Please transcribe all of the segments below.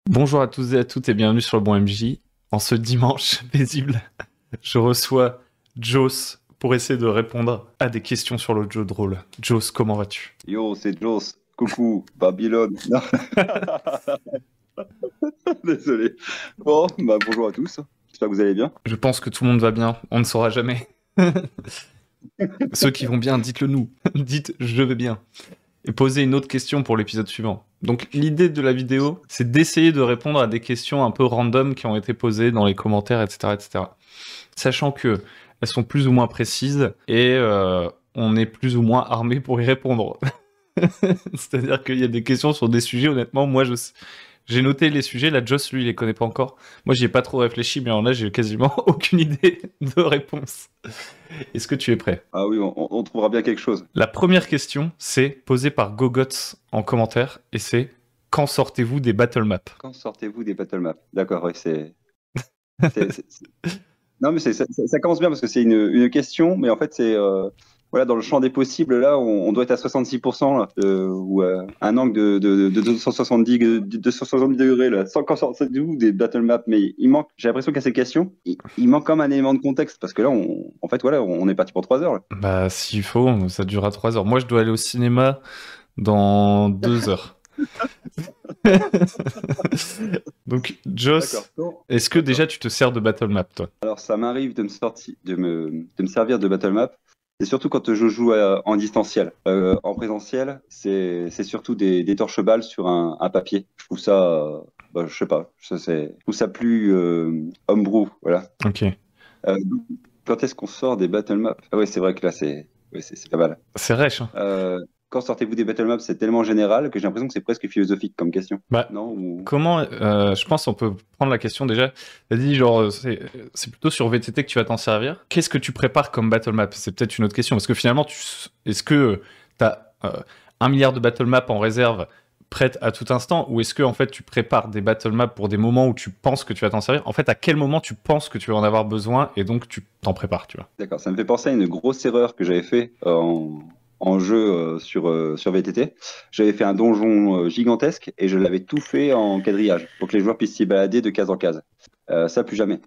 Bonjour à tous et à toutes et bienvenue sur le Bon MJ. En ce dimanche paisible, je reçois Joss pour essayer de répondre à des questions sur le jeu de rôle. Joss, comment vas-tu? Yo, c'est Joss. Coucou, Babylone. Non, désolé. Bon, bonjour à tous. J'espère que vous allez bien. Je pense que tout le monde va bien, on ne saura jamais. Ceux qui vont bien, dites-le nous. Dites je vais bien. Et posez une autre question pour l'épisode suivant. Donc l'idée de la vidéo, c'est d'essayer de répondre à des questions un peu random qui ont été posées dans les commentaires, etc. etc. Sachant que elles sont plus ou moins précises et on est plus ou moins armé pour y répondre. C'est-à-dire qu'il y a des questions sur des sujets, honnêtement, moi j'ai noté les sujets, là Joss lui il les connaît pas encore. Moi j'y ai pas trop réfléchi, mais alors là j'ai quasiment aucune idée de réponse. Est-ce que tu es prêt? Ah oui, on trouvera bien quelque chose. La première question, c'est posée par Gogots en commentaire, et c'est quand sortez-vous des battle maps? Quand sortez-vous des battle maps? D'accord, oui, Non, mais ça commence bien parce que c'est une question, mais en fait, voilà, dans le champ des possibles, là, on doit être à 66%, là, ou un angle de 270 degrés, là. Quand sortez-vous des battle maps? Mais j'ai l'impression qu'à ces questions, il manque comme un élément de contexte parce que là, en fait, voilà, on est parti pour 3 heures, là. Bah s'il faut, ça durera 3 heures. Moi je dois aller au cinéma dans 2 heures. Donc, Joss, D'accord. est-ce que déjà tu te sers de battle map, toi? Alors, ça m'arrive de me servir de battle map. C'est surtout quand je joue en distanciel. En présentiel, c'est surtout des torches-balles sur un papier. Je trouve ça, je sais pas, je trouve ça plus homebrew, voilà. Ok. Donc, quand est-ce qu'on sort des battle maps? Ah ouais, c'est vrai que là, c'est pas mal. C'est rêche, hein. Quand sortez-vous des battle maps? C'est tellement général que j'ai l'impression que c'est presque philosophique comme question. Bah, Non? comment, je pense qu'on peut prendre la question déjà. T'as dit genre, c'est plutôt sur VTT que tu vas t'en servir. Qu'est-ce que tu prépares comme battle map? C'est peut-être une autre question, parce que finalement, est-ce que t'as 1 milliard de battle map en réserve prête à tout instant, ou est-ce que en fait tu prépares des battle maps pour des moments où tu penses que tu vas t'en servir? En fait, à quel moment tu penses que tu vas en avoir besoin et donc tu t'en prépares, tu vois? D'accord, ça me fait penser à une grosse erreur que j'avais fait en jeu sur VTT. J'avais fait un donjon gigantesque et je l'avais tout fait en quadrillage pour que les joueurs puissent s'y balader de case en case. Ça, plus jamais.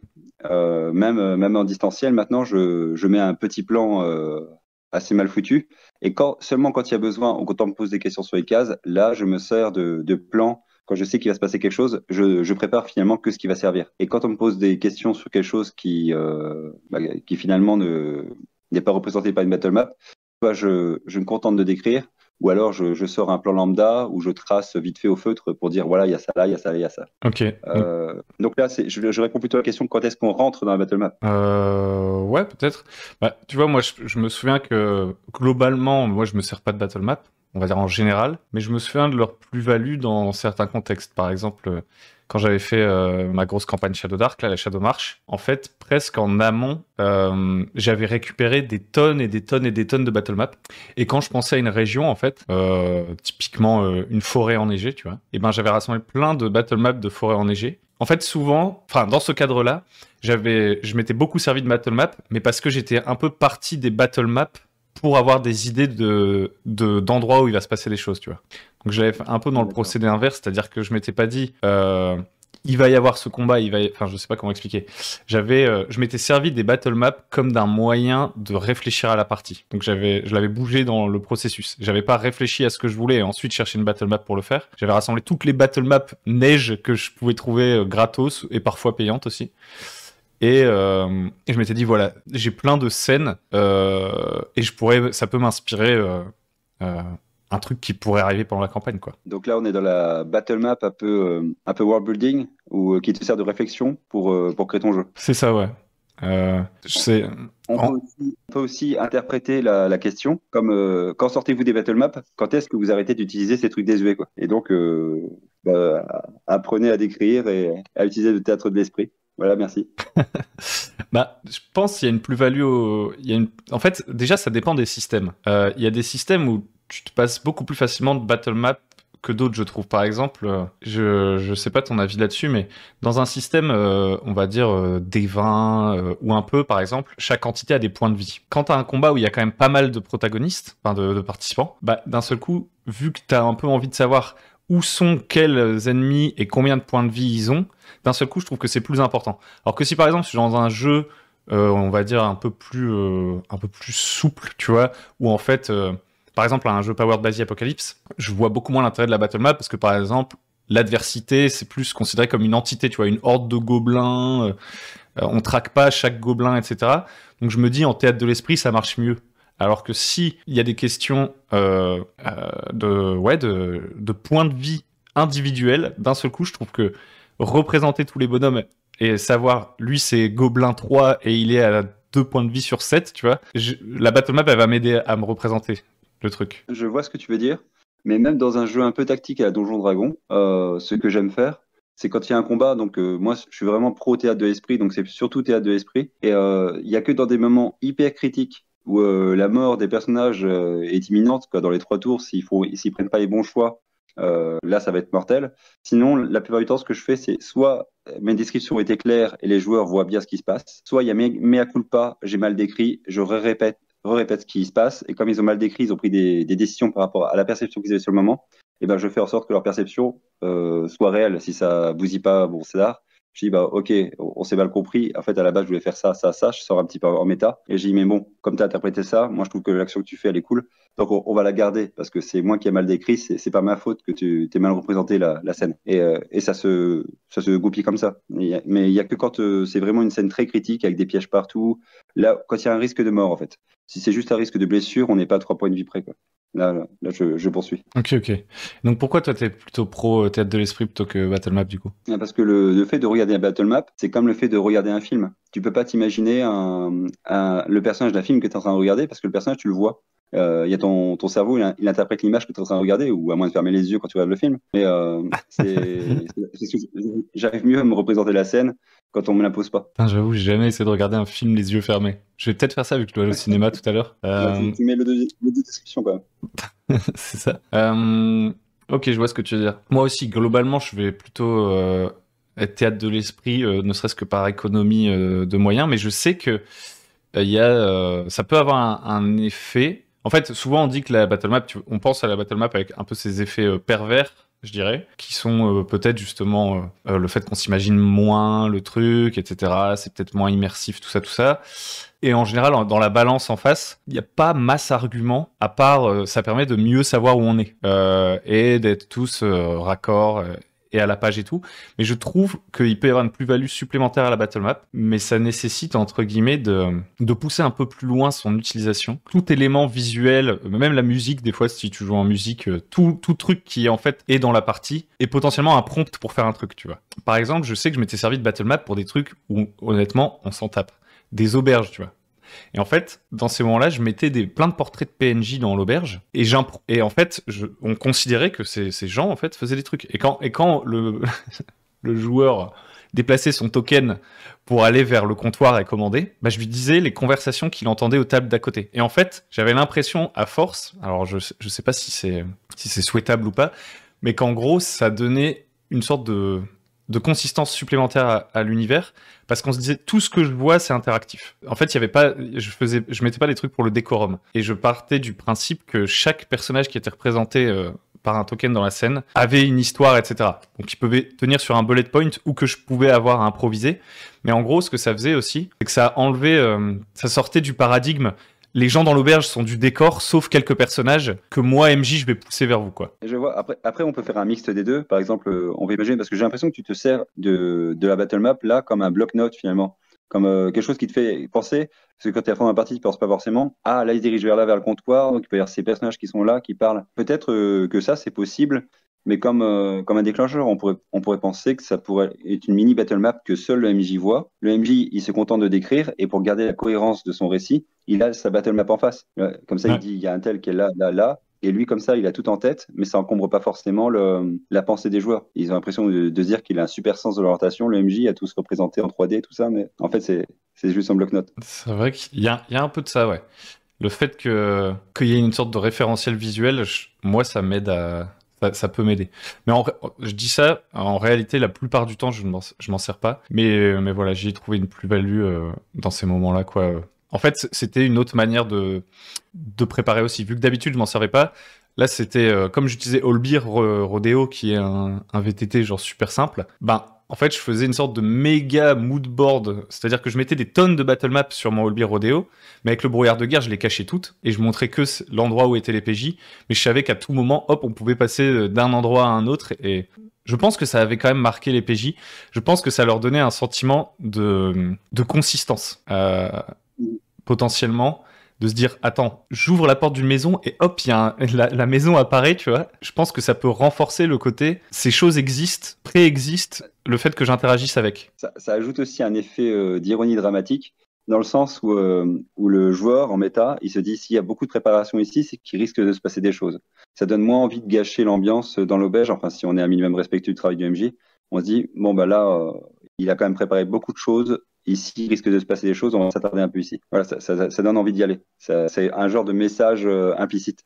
Même en distanciel, maintenant, je mets un petit plan assez mal foutu. Et seulement quand il y a besoin, ou quand on me pose des questions sur les cases, là, je me sers de plans. Quand je sais qu'il va se passer quelque chose, je prépare finalement que ce qui va servir. Et quand on me pose des questions sur quelque chose qui finalement n'est pas représenté par une battle map, soit je me contente de décrire, ou alors je sors un plan lambda où je trace vite fait au feutre pour dire voilà, il y a ça là, il y a ça là, il y a ça. Ok. Donc là, je réponds plutôt à la question quand est-ce qu'on rentre dans la battle map? Ouais, peut-être. Bah, tu vois, moi, je me souviens que globalement, moi, je me sers pas de battle map, on va dire en général, mais je me souviens de leur plus-value dans certains contextes. Par exemple, quand j'avais fait ma grosse campagne Shadow Dark, là, la Shadow March, en fait, presque en amont, j'avais récupéré des tonnes et des tonnes et des tonnes de battle map. Et quand je pensais à une région, en fait, typiquement une forêt enneigée, tu vois, et ben j'avais rassemblé plein de battle maps de forêt enneigée. En fait, souvent, enfin, dans ce cadre-là, je m'étais beaucoup servi de battle map, mais parce que j'étais un peu parti des battle maps pour avoir des idées d'endroits où il va se passer des choses, tu vois. Donc j'avais fait un peu dans le D'accord. procédé inverse, c'est-à-dire que je m'étais pas dit il va y avoir ce combat, enfin je sais pas comment expliquer. Je m'étais servi des battle maps comme d'un moyen de réfléchir à la partie. Donc je l'avais bougé dans le processus. J'avais pas réfléchi à ce que je voulais et ensuite chercher une battle map pour le faire. J'avais rassemblé toutes les battle maps neige que je pouvais trouver gratos et parfois payantes aussi. Et je m'étais dit, voilà, j'ai plein de scènes et ça peut m'inspirer un truc qui pourrait arriver pendant la campagne, quoi. Donc là, on est dans la battle map un peu world building ou qui te sert de réflexion pour créer ton jeu. C'est ça, ouais. Je sais. On peut aussi interpréter la question comme quand sortez-vous des battle maps? Quand est-ce que vous arrêtez d'utiliser ces trucs désuets, quoi? Et donc, apprenez à décrire et à utiliser le théâtre de l'esprit. Voilà, merci. Bah, je pense qu'il y a une plus-value. En fait, déjà, ça dépend des systèmes. Il y a des systèmes où tu te passes beaucoup plus facilement de battle map que d'autres, je trouve. Par exemple, je sais pas ton avis là-dessus, mais dans un système, on va dire D20 ou un peu, par exemple, chaque entité a des points de vie. Quand t'as un combat où il y a quand même pas mal de protagonistes, enfin de participants, bah d'un seul coup, vu que t'as un peu envie de savoir où sont quels ennemis et combien de points de vie ils ont, d'un seul coup, je trouve que c'est plus important. Alors que si par exemple, je suis dans un jeu, on va dire un peu plus souple, tu vois, où en fait, par exemple, un jeu Powered by the Apocalypse, je vois beaucoup moins l'intérêt de la battle map parce que par exemple, l'adversité, c'est plus considéré comme une entité, tu vois, une horde de gobelins, on traque pas chaque gobelin, etc. Donc je me dis, en théâtre de l'esprit, ça marche mieux. Alors que si il y a des questions de points de vie individuels, d'un seul coup, je trouve que représenter tous les bonhommes et savoir, lui, c'est Gobelin 3 et il est à 2 points de vie sur 7, tu vois, la battle map, elle va m'aider à me représenter le truc. Je vois ce que tu veux dire, mais même dans un jeu un peu tactique à la Donjon Dragon, ce que j'aime faire, c'est quand il y a un combat. Donc moi, je suis vraiment pro théâtre de l'esprit, donc c'est surtout théâtre de l'esprit. Et il y a que dans des moments hyper critiques où la mort des personnages est imminente, quoi, dans les 3 tours, s'ils prennent pas les bons choix. Là, ça va être mortel. Sinon, la plupart du temps, ce que je fais, c'est soit mes descriptions étaient claires et les joueurs voient bien ce qui se passe, soit il y a mea culpa, j'ai mal décrit, je répète ce qui se passe, et comme ils ont mal décrit, ils ont pris des décisions par rapport à la perception qu'ils avaient sur le moment, et ben je fais en sorte que leur perception soit réelle. Si ça bousille pas, bon, c'est d'art. Je dis, bah, ok, on s'est mal compris. En fait, à la base, je voulais faire ça, ça, ça. Je sors un petit peu en méta. Et je dis, mais bon, comme tu as interprété ça, moi, je trouve que l'action que tu fais, elle est cool. Donc, on va la garder parce que c'est moi qui ai mal décrit. C'est pas ma faute que tu t'es mal représenté la scène. Et ça se goupille comme ça. Mais il y a que quand c'est vraiment une scène très critique avec des pièges partout. Là, quand il y a un risque de mort, en fait. Si c'est juste un risque de blessure, on n'est pas à 3 points de vie près, quoi. Là, je poursuis. Ok. Donc pourquoi toi, t'es plutôt pro théâtre de l'esprit plutôt que battle map, du coup? Parce que le fait de regarder un battle map, c'est comme le fait de regarder un film. Tu peux pas t'imaginer le personnage d'un film que tu es en train de regarder parce que le personnage, tu le vois. Il y a ton cerveau, il interprète l'image que tu es en train de regarder, ou à moins de fermer les yeux quand tu regardes le film. Mais j'arrive mieux à me représenter la scène quand on me l'impose pas. Putain, j'avoue, j'ai jamais essayé de regarder un film les yeux fermés. Je vais peut-être faire ça vu que je dois aller au cinéma tout à l'heure. Là, tu mets le deux descriptions quand même. C'est ça. Ok, je vois ce que tu veux dire. Moi aussi, globalement, je vais plutôt être théâtre de l'esprit, ne serait-ce que par économie de moyens, mais je sais que ça peut avoir un effet. En fait, souvent on dit que la battle map, on pense à la battle map avec un peu ces effets pervers, je dirais, qui sont peut-être justement le fait qu'on s'imagine moins le truc, etc. C'est peut-être moins immersif, tout ça, tout ça. Et en général, dans la balance en face, il n'y a pas masse arguments, à part ça permet de mieux savoir où on est et d'être tous raccords et à la page et tout. Mais je trouve qu'il peut y avoir une plus-value supplémentaire à la battle map, mais ça nécessite, entre guillemets, de pousser un peu plus loin son utilisation. Tout élément visuel, même la musique, des fois, si tu joues en musique, tout truc qui, en fait, est dans la partie, est potentiellement un prompt pour faire un truc, tu vois. Par exemple, je sais que je m'étais servi de battle map pour des trucs où, honnêtement, on s'en tape. Des auberges, tu vois. Et en fait, dans ces moments-là, je mettais plein de portraits de PNJ dans l'auberge, et en fait, on considérait que ces gens, en fait, faisaient des trucs. Et quand le joueur déplaçait son token pour aller vers le comptoir et commander, bah, je lui disais les conversations qu'il entendait aux tables d'à côté. Et en fait, j'avais l'impression, à force, alors je sais pas si c'est souhaitable ou pas, mais qu'en gros, ça donnait une sorte de consistance supplémentaire à l'univers, parce qu'on se disait tout ce que je vois c'est interactif. En fait, il y avait pas, je mettais pas des trucs pour le décorum, et je partais du principe que chaque personnage qui était représenté par un token dans la scène avait une histoire, etc. Donc il pouvait tenir sur un bullet point ou que je pouvais avoir à improviser. Mais en gros, ce que ça faisait aussi, c'est que ça enlevait, ça sortait du paradigme. Les gens dans l'auberge sont du décor, sauf quelques personnages que moi, MJ, je vais pousser vers vous, quoi. Je vois. Après, on peut faire un mixte des deux. Par exemple, on va imaginer, parce que j'ai l'impression que tu te sers de la battle map là comme un bloc-notes finalement, comme quelque chose qui te fait penser. Parce que quand tu es à fond dans la partie, tu ne penses pas forcément. Ah, là, il se dirige vers là, vers le comptoir. Donc, il peut y avoir ces personnages qui sont là, qui parlent. Peut-être que ça, c'est possible. Mais comme un déclencheur, on pourrait penser que ça pourrait être une mini battle map que seul le MJ voit. Le MJ, il se contente de décrire, et pour garder la cohérence de son récit, il a sa battle map en face. Comme ça, Ouais. il dit, il y a un tel qui est là, là, là. Et lui, comme ça, il a tout en tête, mais ça encombre pas forcément la pensée des joueurs. Ils ont l'impression de dire qu'il a un super sens de l'orientation. Le MJ a tout se représenté en 3D, tout ça, mais en fait, c'est juste un bloc-notes. C'est vrai qu'il y a un peu de ça, ouais. Le fait qu'il y ait une sorte de référentiel visuel, moi, ça m'aide ça peut m'aider. Mais je dis ça, en réalité, la plupart du temps, je m'en sers pas. Mais voilà, j'y ai trouvé une plus-value dans ces moments-là, quoi. En fait, c'était une autre manière de préparer aussi. Vu que d'habitude, je m'en servais pas, Là, c'était comme j'utilisais Allbeer Rodeo, qui est un VTT genre super simple. Ben, en fait, je faisais une sorte de méga mood board, c'est-à-dire que je mettais des tonnes de battle maps sur mon Allbeer Rodeo, mais avec le brouillard de guerre, je les cachais toutes et je montrais que l'endroit où étaient les PJ. Mais je savais qu'à tout moment, hop, on pouvait passer d'un endroit à un autre. Et je pense que ça avait quand même marqué les PJ. Je pense que ça leur donnait un sentiment de consistance, potentiellement, de se dire, attends, j'ouvre la porte d'une maison et hop, la maison apparaît, tu vois. Je pense que ça peut renforcer le côté, ces choses existent, préexistent, le fait que j'interagisse avec. Ça ajoute aussi un effet d'ironie dramatique, dans le sens où le joueur en méta, il se dit s'il y a beaucoup de préparation ici, c'est qu'il risque de se passer des choses. Ça donne moins envie de gâcher l'ambiance dans l'auberge. Enfin, si on est un minimum respectueux du travail du MJ, on se dit bon bah là, il a quand même préparé beaucoup de choses. Ici, il risque de se passer des choses, on va s'attarder un peu ici. Voilà, ça donne envie d'y aller. C'est un genre de message implicite.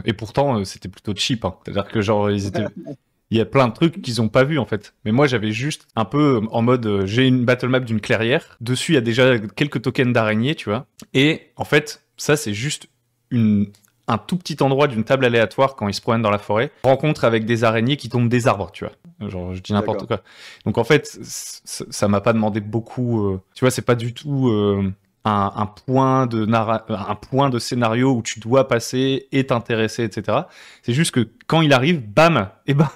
Et pourtant, c'était plutôt cheap, hein. C'est-à-dire que genre, il y a plein de trucs qu'ils ont pas vu en fait. Mais moi j'avais juste un peu en mode j'ai une battle map d'une clairière. Dessus il y a déjà quelques tokens d'araignée, tu vois. Et en fait ça c'est juste un tout petit endroit d'une table aléatoire quand ils se promènent dans la forêt. Rencontre avec des araignées qui tombent des arbres, tu vois. Genre je dis n'importe quoi. Donc en fait ça m'a pas demandé beaucoup. Tu vois c'est pas du tout un point de scénario où tu dois passer et t'intéresser, etc. C'est juste que quand il arrive, bam, et ben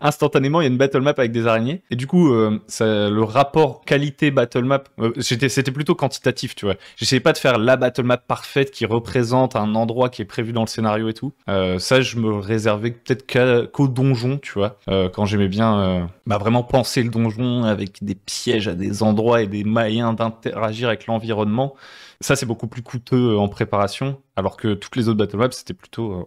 instantanément il y a une battle map avec des araignées. Et du coup, le rapport qualité battle map, c'était plutôt quantitatif, tu vois. J'essayais pas de faire la battle map parfaite qui représente un endroit qui est prévu dans le scénario et tout. Ça, je me réservais peut-être qu'au donjon, tu vois, quand j'aimais bien vraiment penser le donjon avec des pièges à des endroits et des moyens d'interagir avec l'environnement. Ça, c'est beaucoup plus coûteux en préparation, alors que toutes les autres battle maps, c'était plutôt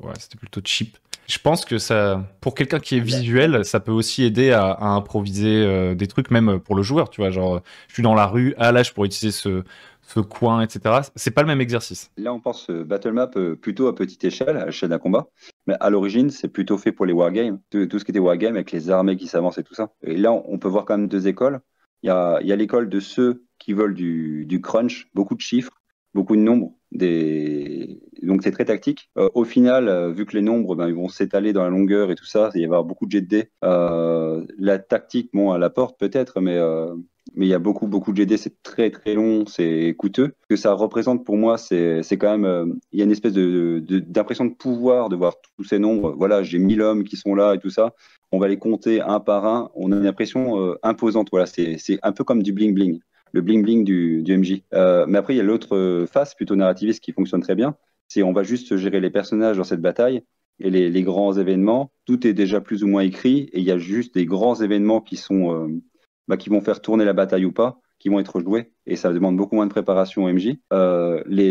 cheap. Je pense que ça, pour quelqu'un qui est visuel, ça peut aussi aider à improviser des trucs, même pour le joueur, tu vois. Genre, je suis dans la rue, là, je pourrais utiliser ce coin, etc. C'est pas le même exercice. Là, on pense battle map plutôt à petite échelle, à l'échelle d'un combat. Mais à l'origine, c'est plutôt fait pour les wargames. Tout ce qui était wargame avec les armées qui s'avancent et tout ça. Et là, on peut voir quand même deux écoles. Il y a l'école de ceux qui veulent du crunch, beaucoup de chiffres, beaucoup de nombres. Donc, c'est très tactique. Au final, vu que les nombres, ils vont s'étaler dans la longueur et tout ça, il va y avoir beaucoup de jets de dés. La tactique, bon, à la porte peut-être, mais il y a beaucoup de GD, c'est très très long, c'est coûteux. Ce que ça représente pour moi, c'est quand même, il y a une espèce d'impression de pouvoir de voir tous ces nombres. Voilà, j'ai 1000 hommes qui sont là et tout ça. On va les compter un par un. On a une impression imposante. Voilà, c'est un peu comme du bling bling, le bling bling du MJ. Mais après, il y a l'autre face plutôt narrativiste qui fonctionne très bien. C'est on va juste gérer les personnages dans cette bataille. Et les grands événements, tout est déjà plus ou moins écrit, et il y a juste des grands événements qui sont qui vont faire tourner la bataille ou pas, qui vont être joués, et ça demande beaucoup moins de préparation au MJ.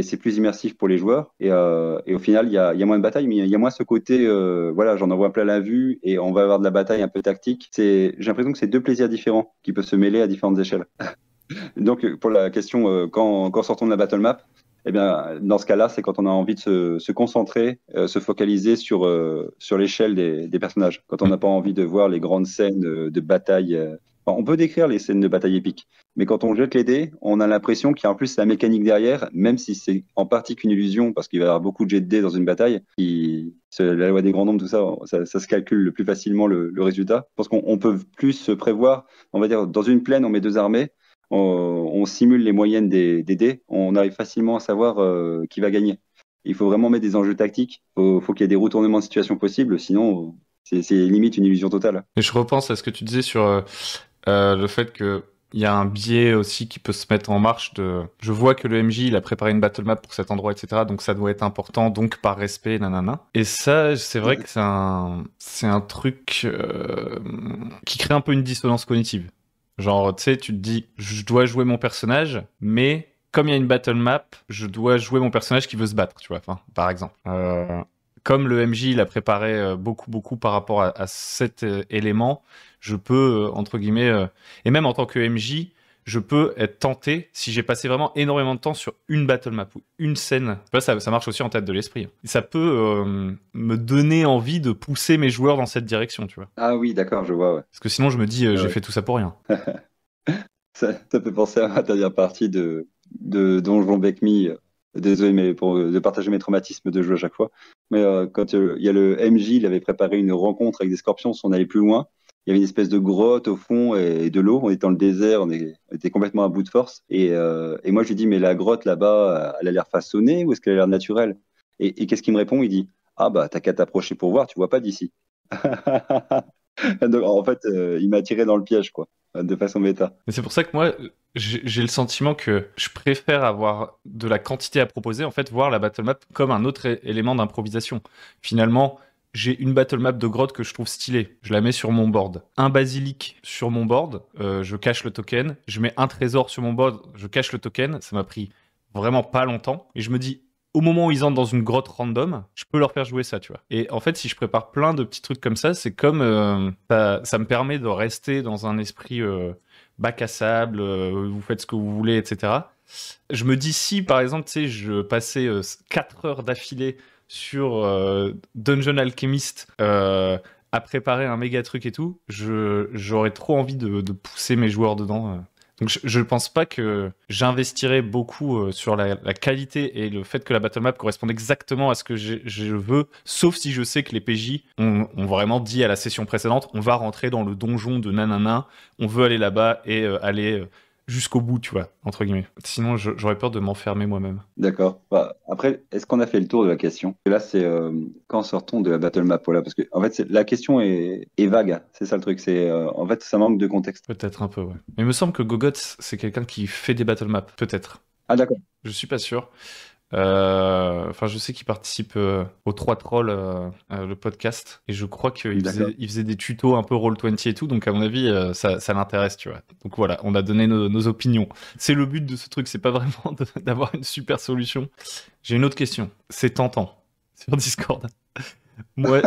C'est plus immersif pour les joueurs, et au final, il y a moins de bataille, mais il y a moins ce côté, voilà, j'en envoie plein la vue, et on va avoir de la bataille un peu tactique. J'ai l'impression que c'est deux plaisirs différents qui peuvent se mêler à différentes échelles. Donc, pour la question, quand sortons de la battle map, eh bien, dans ce cas-là, c'est quand on a envie de se concentrer, se focaliser sur l'échelle des personnages. Quand on n'a pas envie de voir les grandes scènes de bataille. On peut décrire les scènes de bataille épiques, mais quand on jette les dés, on a l'impression qu'il y a en plus la mécanique derrière, même si c'est en partie qu'une illusion, parce qu'il va y avoir beaucoup de jets de dés dans une bataille. La loi des grands nombres, tout ça, ça se calcule le plus facilement le résultat. Parce qu'on peut plus se prévoir, on va dire, dans une plaine, on met deux armées. On simule les moyennes des dés, on arrive facilement à savoir qui va gagner. Il faut vraiment mettre des enjeux tactiques, faut qu'il y ait des retournements de situation possibles, sinon c'est limite une illusion totale. Et je repense à ce que tu disais sur le fait que il y a un biais aussi qui peut se mettre en marche je vois que le MJ il a préparé une battle map pour cet endroit, etc. Donc ça doit être important, donc par respect, nanana. Et ça, c'est vrai que c'est un truc qui crée un peu une dissonance cognitive. Genre, tu sais, tu te dis, je dois jouer mon personnage, mais comme il y a une battle map, je dois jouer mon personnage qui veut se battre, tu vois, enfin, par exemple. Comme le MJ, il a préparé beaucoup par rapport à cet élément, je peux, entre guillemets, et même en tant que MJ, je peux être tenté, si j'ai passé vraiment énormément de temps sur une battle map ou une scène, ça marche aussi en tête de l'esprit. Ça peut me donner envie de pousser mes joueurs dans cette direction, tu vois. Ah oui, d'accord, je vois, ouais. Parce que sinon, je me dis, j'ai fait tout ça pour rien. Ça fait penser à ma dernière partie de Donjon Avec Me. Désolé, mais de partager mes traumatismes de jeu à chaque fois. Mais quand il y a le MJ, il avait préparé une rencontre avec des scorpions, si on allait plus loin. Il y avait une espèce de grotte au fond et de l'eau. On était dans le désert, on était complètement à bout de force. Et moi, je lui dis, mais la grotte là-bas, elle a l'air façonnée ou est-ce qu'elle a l'air naturelle? Et qu'est-ce qu'il me répond? Il dit, ah bah, t'as qu'à t'approcher pour voir, tu vois pas d'ici. Donc, en fait, il m'a tiré dans le piège, quoi, de façon méta. Mais c'est pour ça que moi, j'ai le sentiment que je préfère avoir de la quantité à proposer, en fait, voir la battle map comme un autre élément d'improvisation. Finalement, j'ai une battle map de grotte que je trouve stylée. Je la mets sur mon board. Un basilic sur mon board, je cache le token. Je mets un trésor sur mon board, je cache le token. Ça m'a pris vraiment pas longtemps. Et je me dis, au moment où ils entrent dans une grotte random, je peux leur faire jouer ça, tu vois. Et en fait, si je prépare plein de petits trucs comme ça, c'est comme ça me permet de rester dans un esprit bac à sable, vous faites ce que vous voulez, etc. Je me dis si, par exemple, tu sais, je passais 4 heures d'affilée sur Dungeon Alchemist à préparer un méga truc et tout, j'aurais trop envie de pousser mes joueurs dedans. Donc je pense pas que j'investirais beaucoup sur la qualité et le fait que la battle map corresponde exactement à ce que je veux, sauf si je sais que les PJ ont vraiment dit à la session précédente, on va rentrer dans le donjon de nanana, on veut aller là-bas et aller jusqu'au bout, tu vois, entre guillemets. Sinon, j'aurais peur de m'enfermer moi-même. D'accord. Bah, après, est-ce qu'on a fait le tour de la question? Et là, c'est quand sort-on de la battle map? Voilà, parce que en fait, la question est vague. C'est ça le truc. C'est en fait, ça manque de contexte. Peut-être un peu, ouais. Mais il me semble que Gogot, c'est quelqu'un qui fait des battle maps, peut-être. Ah d'accord. Je suis pas sûr. Enfin, je sais qu'il participe aux 3 Trolls, le podcast, et je crois qu'il faisait des tutos un peu Roll20 et tout, donc à mon avis, ça l'intéresse, tu vois. Donc voilà, on a donné nos opinions. C'est le but de ce truc, c'est pas vraiment d'avoir une super solution. J'ai une autre question. C'est tentant sur Discord. Moi,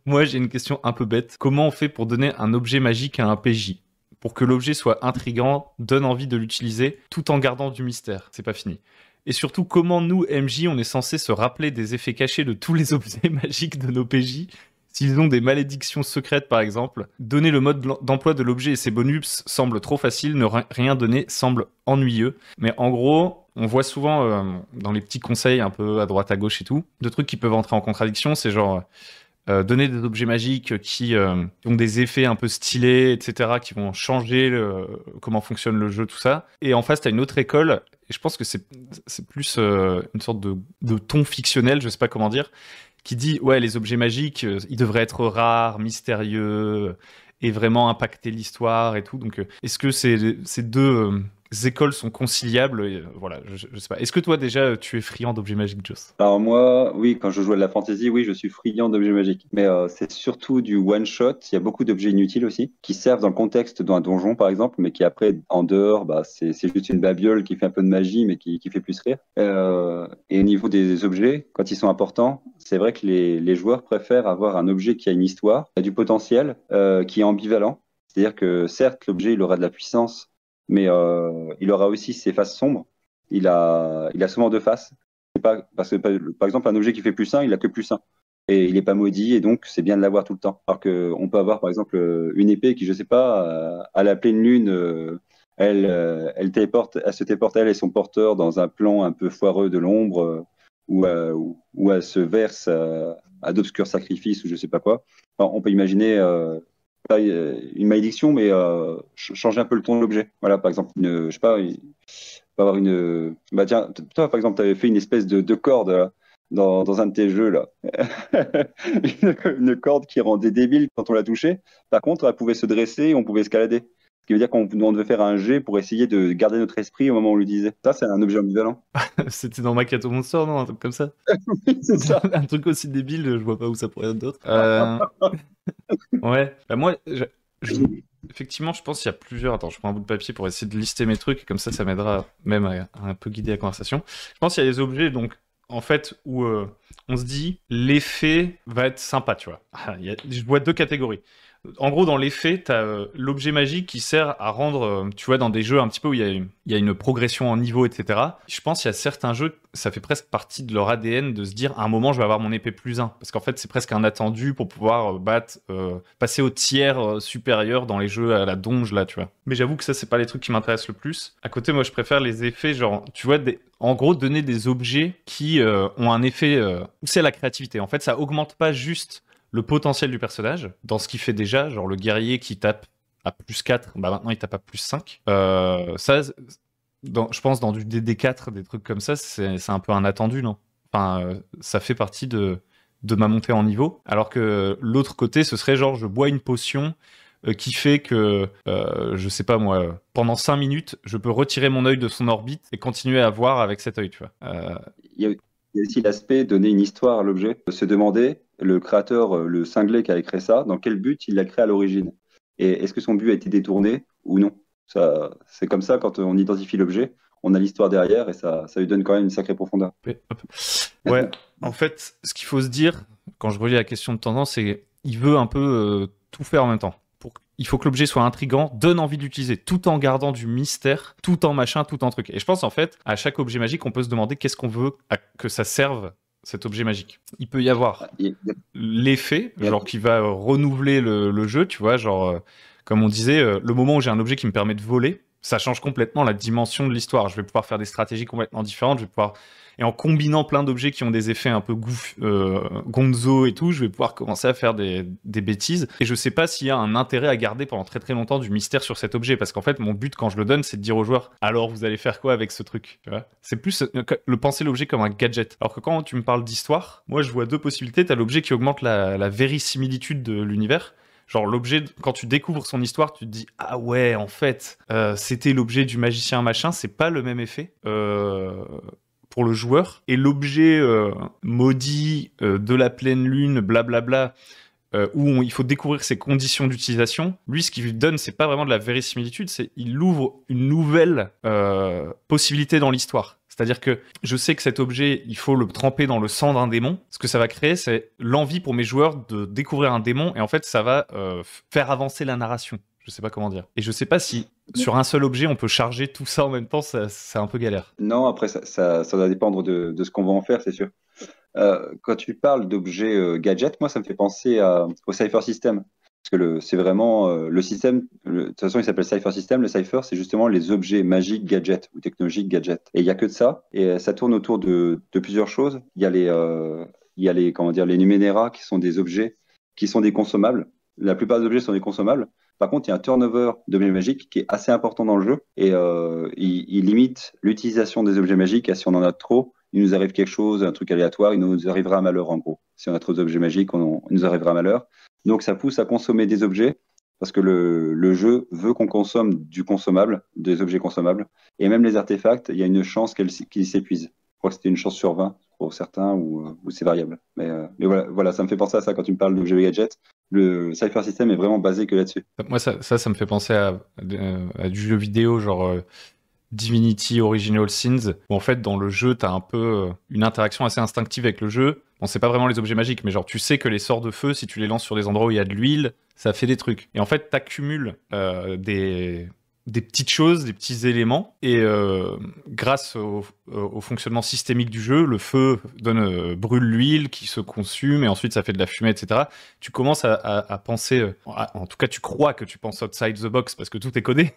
moi j'ai une question un peu bête. Comment on fait pour donner un objet magique à un PJ? Pour que l'objet soit intriguant, donne envie de l'utiliser, tout en gardant du mystère. C'est pas fini. Et surtout, comment nous, MJ, on est censé se rappeler des effets cachés de tous les objets magiques de nos PJ, s'ils ont des malédictions secrètes, par exemple. Donner le mode d'emploi de l'objet et ses bonus semble trop facile, ne rien donner semble ennuyeux. Mais en gros, on voit souvent dans les petits conseils un peu à droite à gauche et tout, de trucs qui peuvent entrer en contradiction, c'est genre... donner des objets magiques qui ont des effets un peu stylés, etc., qui vont changer comment fonctionne le jeu, tout ça. Et en face, tu as une autre école, et je pense que c'est plus une sorte de ton fictionnel, je sais pas comment dire, qui dit, ouais, les objets magiques, ils devraient être rares, mystérieux, et vraiment impacter l'histoire et tout. Donc, est-ce que ces deux écoles sont conciliables? Voilà, je sais pas. Est-ce que toi, déjà, tu es friand d'objets magiques, Joss? Alors moi, oui, quand je joue à de la fantasy, oui, je suis friand d'objets magiques. Mais c'est surtout du one shot. Il y a beaucoup d'objets inutiles aussi, qui servent dans le contexte d'un donjon, par exemple, mais qui après, en dehors, bah, c'est juste une babiole qui fait un peu de magie, mais qui fait plus rire. Et au niveau des objets, quand ils sont importants, c'est vrai que les joueurs préfèrent avoir un objet qui a une histoire, qui a du potentiel, qui est ambivalent. C'est-à-dire que certes, l'objet, il aura de la puissance, mais il aura aussi ses faces sombres. Il a souvent deux faces. C'est pas, parce que, par exemple, un objet qui fait plus 1, il a que plus 1. Et il n'est pas maudit, et donc c'est bien de l'avoir tout le temps. Alors qu'on peut avoir, par exemple, une épée qui, je sais pas, à la pleine lune, elle se téléporte, elle et son porteur, dans un plan un peu foireux de l'ombre, où elle se verse à d'obscurs sacrifices ou je sais pas quoi. Enfin, on peut imaginer pas une malédiction, mais changer un peu le ton de l'objet. Voilà, par exemple, je sais pas, peut avoir une. Bah tiens, toi, par exemple, tu avais fait une espèce de corde là, dans un de tes jeux là. Une corde qui rendait débile quand on la touchait. Par contre, elle pouvait se dresser et on pouvait escalader. Ce qui veut dire qu'on devait faire un jet pour essayer de garder notre esprit au moment où on le disait. Ça, c'est un objet ambivalent. C'était dans Makato Monster, non? Un truc comme ça? C'est ça. Un truc aussi débile, je vois pas où ça pourrait être d'autre. Ouais, bah moi, effectivement, je pense qu'il y a plusieurs. Attends, je prends un bout de papier pour essayer de lister mes trucs, et comme ça m'aidera même à un peu guider la conversation. Je pense qu'il y a des objets, donc, en fait, où on se dit, l'effet va être sympa, tu vois. Je vois 2 catégories. En gros, dans les faits, t'as l'objet magique qui sert à rendre, tu vois, dans des jeux un petit peu où il y a une progression en niveau, etc. Je pense qu'il y a certains jeux, ça fait presque partie de leur ADN de se dire, à un moment, je vais avoir mon épée plus 1. Parce qu'en fait, c'est presque un attendu pour pouvoir passer au tiers supérieur dans les jeux à la donge, là, tu vois. Mais j'avoue que ça, c'est pas les trucs qui m'intéressent le plus. À côté, moi, je préfère les effets, genre, tu vois, en gros, donner des objets qui ont un effet poussé à la créativité. En fait, ça augmente pas juste le potentiel du personnage, dans ce qu'il fait déjà, genre le guerrier qui tape à plus 4, bah maintenant il tape à plus 5. Ça, je pense dans du DD4, des trucs comme ça, c'est un peu un attendu, non? Enfin, ça fait partie de ma montée en niveau. Alors que l'autre côté, ce serait genre je bois une potion qui fait que, je sais pas moi, pendant 5 minutes, je peux retirer mon œil de son orbite et continuer à voir avec cet œil, tu vois. Il y a aussi l'aspect donner une histoire à l'objet, se demander, le créateur, le cinglé qui a créé ça, dans quel but il l'a créé à l'origine. Et est-ce que son but a été détourné ou non? Ça, c'est comme ça, quand on identifie l'objet, on a l'histoire derrière et ça lui donne quand même une sacrée profondeur. Hop. Ouais, en fait, ce qu'il faut se dire, quand je relis la question de tendance, c'est qu'il veut un peu tout faire en même temps. Il faut que l'objet soit intriguant, donne envie d'utiliser, tout en gardant du mystère, tout en machin, tout en truc. Et je pense en fait, à chaque objet magique, on peut se demander qu'est-ce qu'on veut que ça serve, cet objet magique. Il peut y avoir l'effet, genre qui va renouveler le jeu, tu vois, genre, comme on disait, le moment où j'ai un objet qui me permet de voler, ça change complètement la dimension de l'histoire. Je vais pouvoir faire des stratégies complètement différentes, je vais pouvoir... Et en combinant plein d'objets qui ont des effets un peu gonzo et tout, je vais pouvoir commencer à faire des bêtises. Et je sais pas s'il y a un intérêt à garder pendant très très longtemps du mystère sur cet objet. Parce qu'en fait, mon but quand je le donne, c'est de dire aux joueurs, alors vous allez faire quoi avec ce truc, tu vois? C'est plus le penser l'objet comme un gadget. Alors que quand tu me parles d'histoire, moi je vois deux possibilités. T'as l'objet qui augmente la vérisimilitude de l'univers. Genre l'objet, quand tu découvres son histoire, tu te dis ah ouais, en fait, c'était l'objet du magicien machin, c'est pas le même effet pour le joueur. Et l'objet maudit de la pleine lune, blablabla, où il faut découvrir ses conditions d'utilisation. Lui, ce qu'il lui donne, c'est pas vraiment de la vérisimilitude, c'est il ouvre une nouvelle possibilité dans l'histoire. C'est-à-dire que je sais que cet objet, il faut le tremper dans le sang d'un démon. Ce que ça va créer, c'est l'envie pour mes joueurs de découvrir un démon, et en fait, ça va faire avancer la narration. Je sais pas comment dire. Et je sais pas si sur un seul objet, on peut charger tout ça en même temps, c'est un peu galère. Non, après, ça va dépendre de ce qu'on va en faire, c'est sûr. Quand tu parles d'objets gadgets, moi, ça me fait penser au Cypher System. Parce que c'est vraiment le système, de toute façon, il s'appelle Cypher System. Le Cypher, c'est justement les objets magiques gadgets ou technologiques gadgets. Et il n'y a que de ça. Et ça tourne autour de plusieurs choses. Il y a les, comment dire, les Numenera qui sont des objets qui sont des consommables. La plupart des objets sont des consommables. Par contre, il y a un turnover d'objets magiques qui est assez important dans le jeu. Et il limite l'utilisation des objets magiques. Et si on en a trop, il nous arrive quelque chose, un truc aléatoire, il nous arrivera un malheur en gros. Si on a trop d'objets magiques, il nous arrivera un malheur. Donc ça pousse à consommer des objets parce que le jeu veut qu'on consomme du consommable, des objets consommables. Et même les artefacts, il y a une chance qu'ils s'épuisent. Je crois que c'était une chance sur 20 pour certains ou c'est variable. Mais voilà, ça me fait penser à ça quand tu me parles d'objets gadgets. Le Cypher System est vraiment basé que là-dessus. Moi, ça me fait penser à du jeu vidéo, genre Divinity Original Sins, où en fait dans le jeu t'as un peu une interaction assez instinctive avec le jeu. Bon, c'est pas vraiment les objets magiques, mais genre tu sais que les sorts de feu, si tu les lances sur des endroits où il y a de l'huile, ça fait des trucs. Et en fait t'accumules des petites choses, des petits éléments, et grâce au fonctionnement systémique du jeu, le feu brûle l'huile qui se consume, et ensuite ça fait de la fumée, etc. Tu commences à penser, en tout cas tu crois que tu penses outside the box, parce que tout est codé,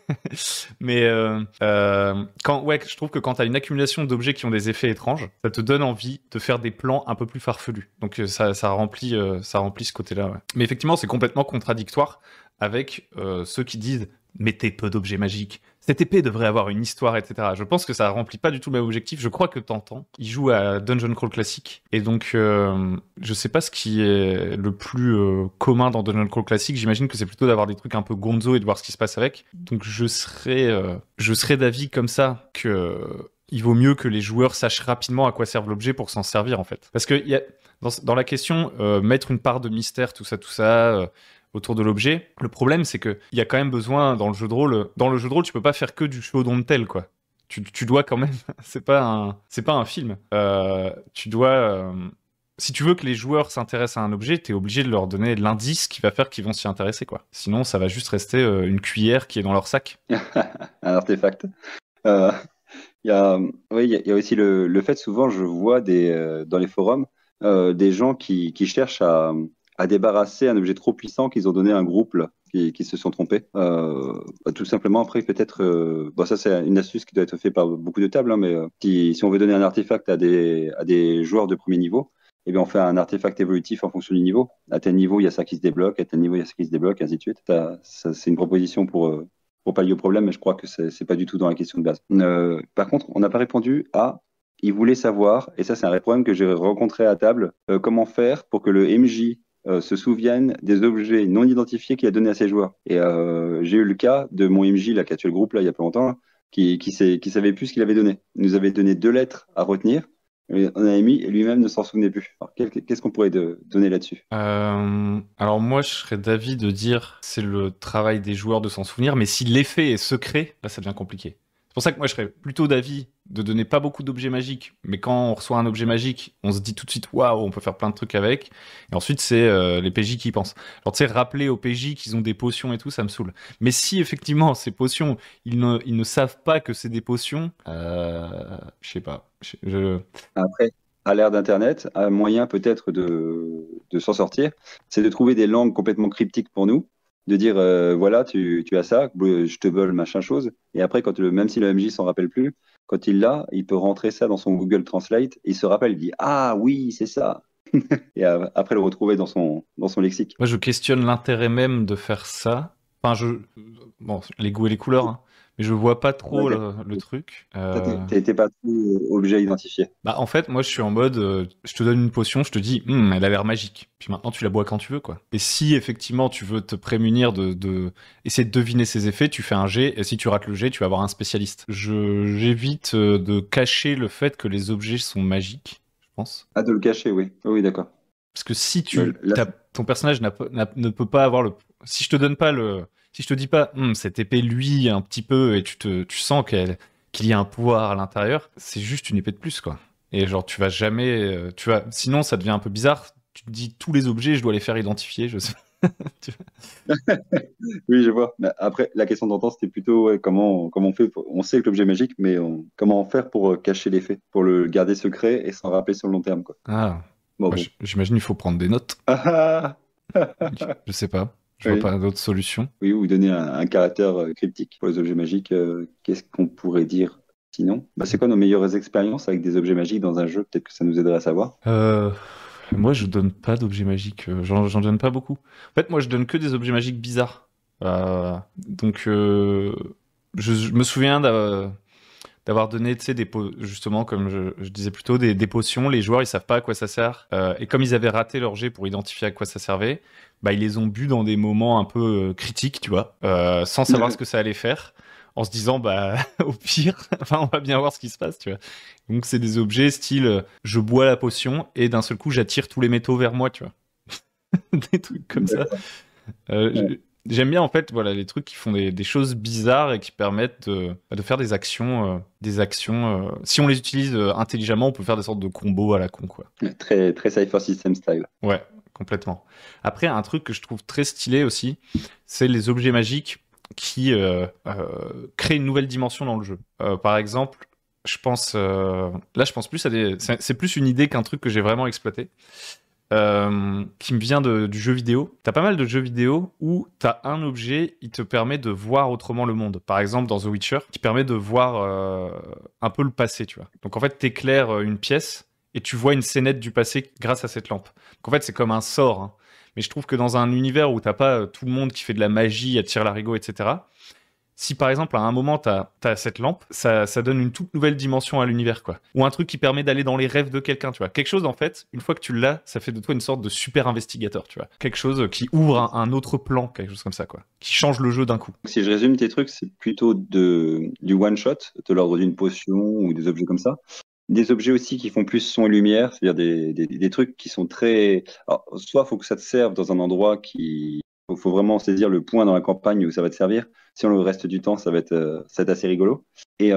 mais je trouve que quand tu as une accumulation d'objets qui ont des effets étranges, ça te donne envie de faire des plans un peu plus farfelus. Donc ça remplit ce côté-là. Ouais. Mais effectivement, c'est complètement contradictoire avec ceux qui disent mettez peu d'objets magiques. Cette épée devrait avoir une histoire, etc. Je pense que ça remplit pas du tout le même objectif. Je crois que t'entends. Il joue à Dungeon Crawl classique. Et donc, je sais pas ce qui est le plus commun dans Dungeon Crawl classique. J'imagine que c'est plutôt d'avoir des trucs un peu gonzo et de voir ce qui se passe avec. Donc, je serais d'avis comme ça que il vaut mieux que les joueurs sachent rapidement à quoi serve l'objet pour s'en servir, en fait. Parce que dans la question, mettre une part de mystère, tout ça, autour de l'objet. Le problème, c'est qu'il y a quand même besoin dans le jeu de rôle. Dans le jeu de rôle, tu peux pas faire que du show don't tell, quoi. Tu dois quand même. C'est pas un film. Tu dois si tu veux que les joueurs s'intéressent à un objet, t'es obligé de leur donner l'indice qui va faire qu'ils vont s'y intéresser, quoi. Sinon, ça va juste rester une cuillère qui est dans leur sac. Un artefact. Euh, Il y a, oui, il y a aussi le fait, souvent, je vois dans les forums des gens qui cherchent à débarrasser un objet trop puissant qu'ils ont donné à un groupe là, qui se sont trompés. Tout simplement, après, peut-être, bon, ça c'est une astuce qui doit être faite par beaucoup de tables, hein, mais si on veut donner un artefact à des joueurs de premier niveau, eh bien, on fait un artefact évolutif en fonction du niveau. À tel niveau, il y a ça qui se débloque, à tel niveau, il y a ça qui se débloque, et ainsi de suite. C'est une proposition pour pallier au problème, mais je crois que c'est pas du tout dans la question de base. Par contre, on n'a pas répondu à. Il voulait savoir, et ça c'est un vrai problème que j'ai rencontré à table, comment faire pour que le MJ se souvienne des objets non identifiés qu'il a donnés à ses joueurs. Et j'ai eu le cas de mon MJ là, qui a tué le groupe là, il y a pas longtemps, là, qui savait plus ce qu'il avait donné. Il nous avait donné 2 lettres à retenir. Et on avait mis et lui-même ne s'en souvenait plus. Alors, qu'est-ce qu'on pourrait donner là-dessus? Alors moi, je serais d'avis de dire c'est le travail des joueurs de s'en souvenir, mais si l'effet est secret, là, ça devient compliqué. C'est pour ça que moi, je serais plutôt d'avis de donner pas beaucoup d'objets magiques, mais quand on reçoit un objet magique, on se dit tout de suite, waouh, on peut faire plein de trucs avec. Et ensuite, c'est les PJ qui y pensent. Alors, tu sais, rappeler aux PJ qu'ils ont des potions et tout, ça me saoule. Mais si effectivement, ces potions, ils ne savent pas que c'est des potions, je sais pas. Après, à l'ère d'Internet, un moyen peut-être de s'en sortir, c'est de trouver des langues complètement cryptiques pour nous, de dire voilà, tu as ça, je te vole machin chose. Et après, même si le MJ s'en rappelle plus, quand il l'a, il peut rentrer ça dans son Google Translate, il se rappelle, il dit ah oui, c'est ça. Et après le retrouver dans son lexique. Moi, je questionne l'intérêt même de faire ça. Enfin, bon, les goûts et les couleurs, hein, mais je vois pas trop Ok. le truc. T'es pas tout objet identifié. Bah, en fait, moi, je suis en mode, je te donne une potion, je te dis, elle a l'air magique. Puis maintenant, tu la bois quand tu veux, quoi. Et si effectivement, tu veux te prémunir essayer de deviner ses effets, tu fais un jet. Et si tu rates le jet, tu vas avoir un spécialiste. J'évite de cacher le fait que les objets sont magiques, je pense. Ah, de le cacher, oui. Oui, d'accord. Parce que si Mais là, ton personnage ne peut pas avoir si je te donne pas si je te dis pas, cette épée lui un petit peu et tu sens qu'il y a un pouvoir à l'intérieur, c'est juste une épée de plus, quoi. Et genre, tu vas jamais, sinon ça devient un peu bizarre. Tu te dis tous les objets, je dois les faire identifier, je sais. Tu oui, je vois. Mais après, la question d'antan, c'était plutôt ouais, comment on fait. On sait que l'objet est magique, mais comment faire pour cacher l'effet, pour le garder secret et s'en rappeler sur le long terme, quoi. Ah, Bon, moi, bon. j'imagine il faut prendre des notes. Ah, Je sais pas, je vois oui. pas d'autres solutions. Oui, ou donner un caractère cryptique pour les objets magiques. Qu'est-ce qu'on pourrait dire sinon? Bah, c'est quoi nos meilleures expériences avec des objets magiques dans un jeu? Peut-être que ça nous aiderait à savoir. Euh, Moi, je donne pas d'objets magiques. J'en donne pas beaucoup. En fait, moi, je donne que des objets magiques bizarres. Donc, je me souviens d'avoir donné, tu sais, justement, comme je disais plus tôt, des potions. Les joueurs, ils savent pas à quoi ça sert. Et comme ils avaient raté leur jet pour identifier à quoi ça servait, bah, ils les ont bu dans des moments un peu critiques, tu vois, sans savoir ce que ça allait faire, en se disant, bah, au pire, enfin, on va bien voir ce qui se passe, tu vois. Donc, c'est des objets style, je bois la potion et d'un seul coup, j'attire tous les métaux vers moi, tu vois. Des trucs comme ça. Ouais. J'aime bien en fait voilà les trucs qui font des choses bizarres et qui permettent de faire des actions si on les utilise intelligemment on peut faire des sortes de combos à la con quoi. Très, très Cypher System style. Ouais, complètement. Après un truc que je trouve très stylé aussi c'est les objets magiques qui créent une nouvelle dimension dans le jeu. Par exemple là je pense plus à c'est plus une idée qu'un truc que j'ai vraiment exploité. Qui me vient du jeu vidéo. T'as pas mal de jeux vidéo où t'as un objet, il te permet de voir autrement le monde. Par exemple, dans The Witcher, qui permet de voir un peu le passé, tu vois. Donc en fait, t'éclaires une pièce et tu vois une scénette du passé grâce à cette lampe. Donc en fait, c'est comme un sort. Hein. Mais je trouve que dans un univers où t'as pas tout le monde qui fait de la magie, attire l'arigot, etc., si par exemple à un moment t'as cette lampe, ça donne une toute nouvelle dimension à l'univers quoi. Ou un truc qui permet d'aller dans les rêves de quelqu'un, tu vois. Quelque chose en fait, une fois que tu l'as, ça fait de toi une sorte de super investigateur, tu vois. Quelque chose qui ouvre un autre plan, quelque chose comme ça quoi. Qui change le jeu d'un coup. Si je résume tes trucs, c'est plutôt du one-shot, de l'ordre d'une potion ou des objets comme ça. Des objets aussi qui font plus son et lumière, c'est-à-dire des trucs qui sont très. Alors, soit il faut que ça te serve dans un endroit qui. Faut vraiment saisir le point dans la campagne où ça va te servir. Sinon, le reste du temps, ça va être assez rigolo. Et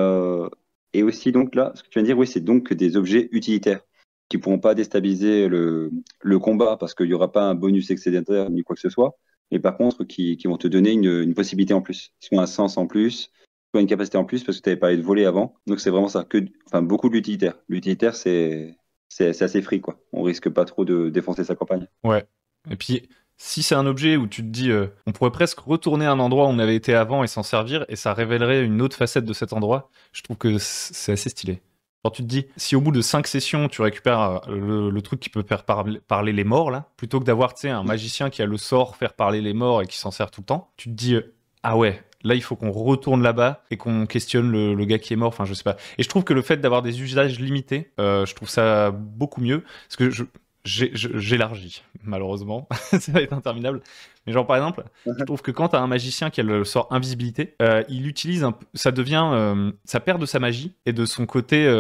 aussi, donc là, ce que tu viens de dire, oui, c'est donc des objets utilitaires. qui pourront pas déstabiliser le combat parce qu'il y aura pas un bonus excédentaire ni quoi que ce soit. Et par contre, qui vont te donner une possibilité en plus, soit un sens en plus, soit une capacité en plus parce que tu avais parlé de voler avant. Donc c'est vraiment ça, enfin beaucoup de l'utilitaire. L'utilitaire, c'est assez free, quoi. On risque pas trop de défoncer sa campagne. Ouais. Et puis, si c'est un objet où tu te dis, on pourrait presque retourner à un endroit où on avait été avant et s'en servir, et ça révélerait une autre facette de cet endroit, je trouve que c'est assez stylé. Alors tu te dis, si au bout de 5 sessions, tu récupères le truc qui peut faire parler les morts, là, plutôt que d'avoir, tu sais, un magicien qui a le sort faire parler les morts et qui s'en sert tout le temps, tu te dis, ah ouais, là, il faut qu'on retourne là-bas et qu'on questionne le gars qui est mort, enfin, je sais pas. Et je trouve que le fait d'avoir des usages limités, je trouve ça beaucoup mieux, parce que j'élargis, malheureusement, ça va être interminable. Mais genre, par exemple, je trouve que quand t'as un magicien qui a le sort invisibilité, il utilise ça devient, ça perd de sa magie et de son côté,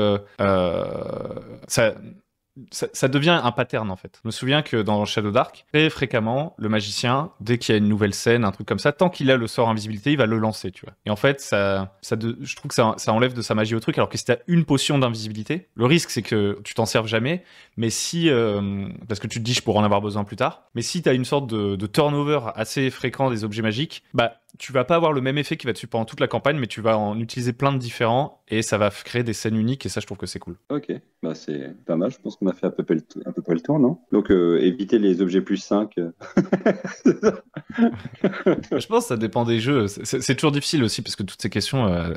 ça devient un pattern en fait. Je me souviens que dans Shadow Dark, très fréquemment, le magicien, dès qu'il y a une nouvelle scène, un truc comme ça, tant qu'il a le sort invisibilité, il va le lancer, tu vois. Et en fait, je trouve que ça enlève de sa magie au truc, alors que si t'as une potion d'invisibilité, le risque c'est que tu t'en serves jamais, mais si, parce que tu te dis je pourrais en avoir besoin plus tard, mais si t'as une sorte de turnover assez fréquent des objets magiques, bah tu vas pas avoir le même effet qui va te suivre pendant toute la campagne, mais tu vas en utiliser plein de différents et ça va créer des scènes uniques et ça je trouve que c'est cool. Ok, bah c'est pas mal. Je pense qu'on a fait à peu près le tour, non? Donc éviter les objets plus 5. Je pense que ça dépend des jeux. C'est toujours difficile aussi parce que toutes ces questions,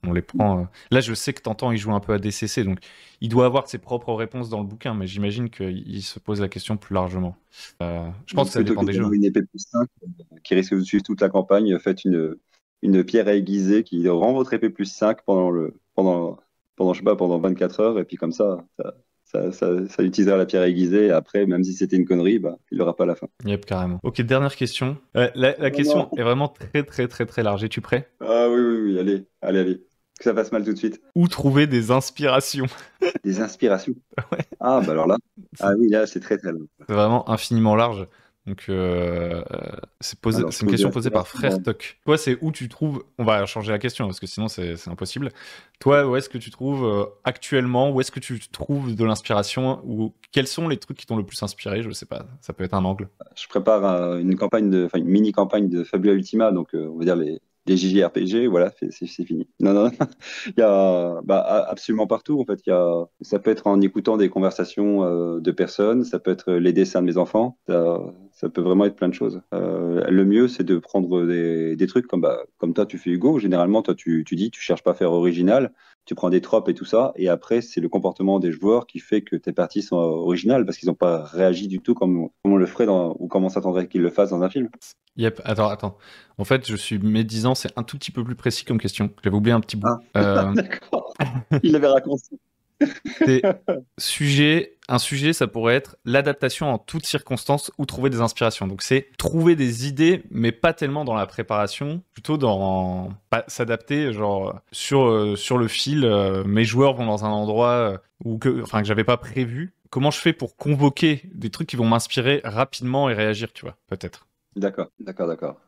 on les prend. Là, je sais que Tantan, il joue un peu à DCC, donc il doit avoir ses propres réponses dans le bouquin, mais j'imagine qu'il se pose la question plus largement. Je pense que ça dépend des jeux. Une épée plus 5 qui risque de suivre toute la campagne, faites une pierre aiguisée qui rend votre épée plus 5 je sais pas, pendant 24 heures, et puis comme ça utilisera la pierre aiguisée, et après, même si c'était une connerie, bah, il n'aura pas la fin. Yep, carrément. Ok, dernière question. La question est vraiment très, très, très, très large. Es-tu prêt? Ah oui, oui, oui, allez. Que ça passe mal tout de suite. Où trouver des inspirations? Des inspirations. Ouais. Ah, bah alors là. Ah oui, là, c'est très, très long. C'est vraiment infiniment large. Donc, c'est une question posée par Frère Toc. Toi, c'est où tu trouves... On va changer la question, parce que sinon, c'est impossible. Toi, où est-ce que tu trouves actuellement, où est-ce que tu trouves de l'inspiration, ou quels sont les trucs qui t'ont le plus inspiré? Je sais pas, ça peut être un angle. Je prépare une mini-campagne de Fabula Ultima, donc on va dire les JJRPG, voilà, c'est fini. Non, il y a absolument partout, en fait. Ça peut être en écoutant des conversations de personnes, ça peut être les dessins de mes enfants, ça peut vraiment être plein de choses. Le mieux, c'est de prendre des trucs comme toi, tu fais Hugo. Généralement, toi, tu dis, tu cherches pas à faire original, tu prends des tropes et tout ça, et après, c'est le comportement des joueurs qui fait que tes parties sont originales, parce qu'ils n'ont pas réagi du tout comme on le ferait ou comme on s'attendrait qu'ils le fassent dans un film. Yep, attends. En fait, je suis médisant, c'est un tout petit peu plus précis comme question. J'avais oublié un petit bout. D'accord. Il l'avait raccourci. Un sujet, ça pourrait être l'adaptation en toutes circonstances ou trouver des inspirations. Donc c'est trouver des idées, mais pas tellement dans la préparation, plutôt dans s'adapter, genre sur le fil. Mes joueurs vont dans un endroit que j'avais pas prévu. Comment je fais pour convoquer des trucs qui vont m'inspirer rapidement et réagir, tu vois, peut-être. D'accord.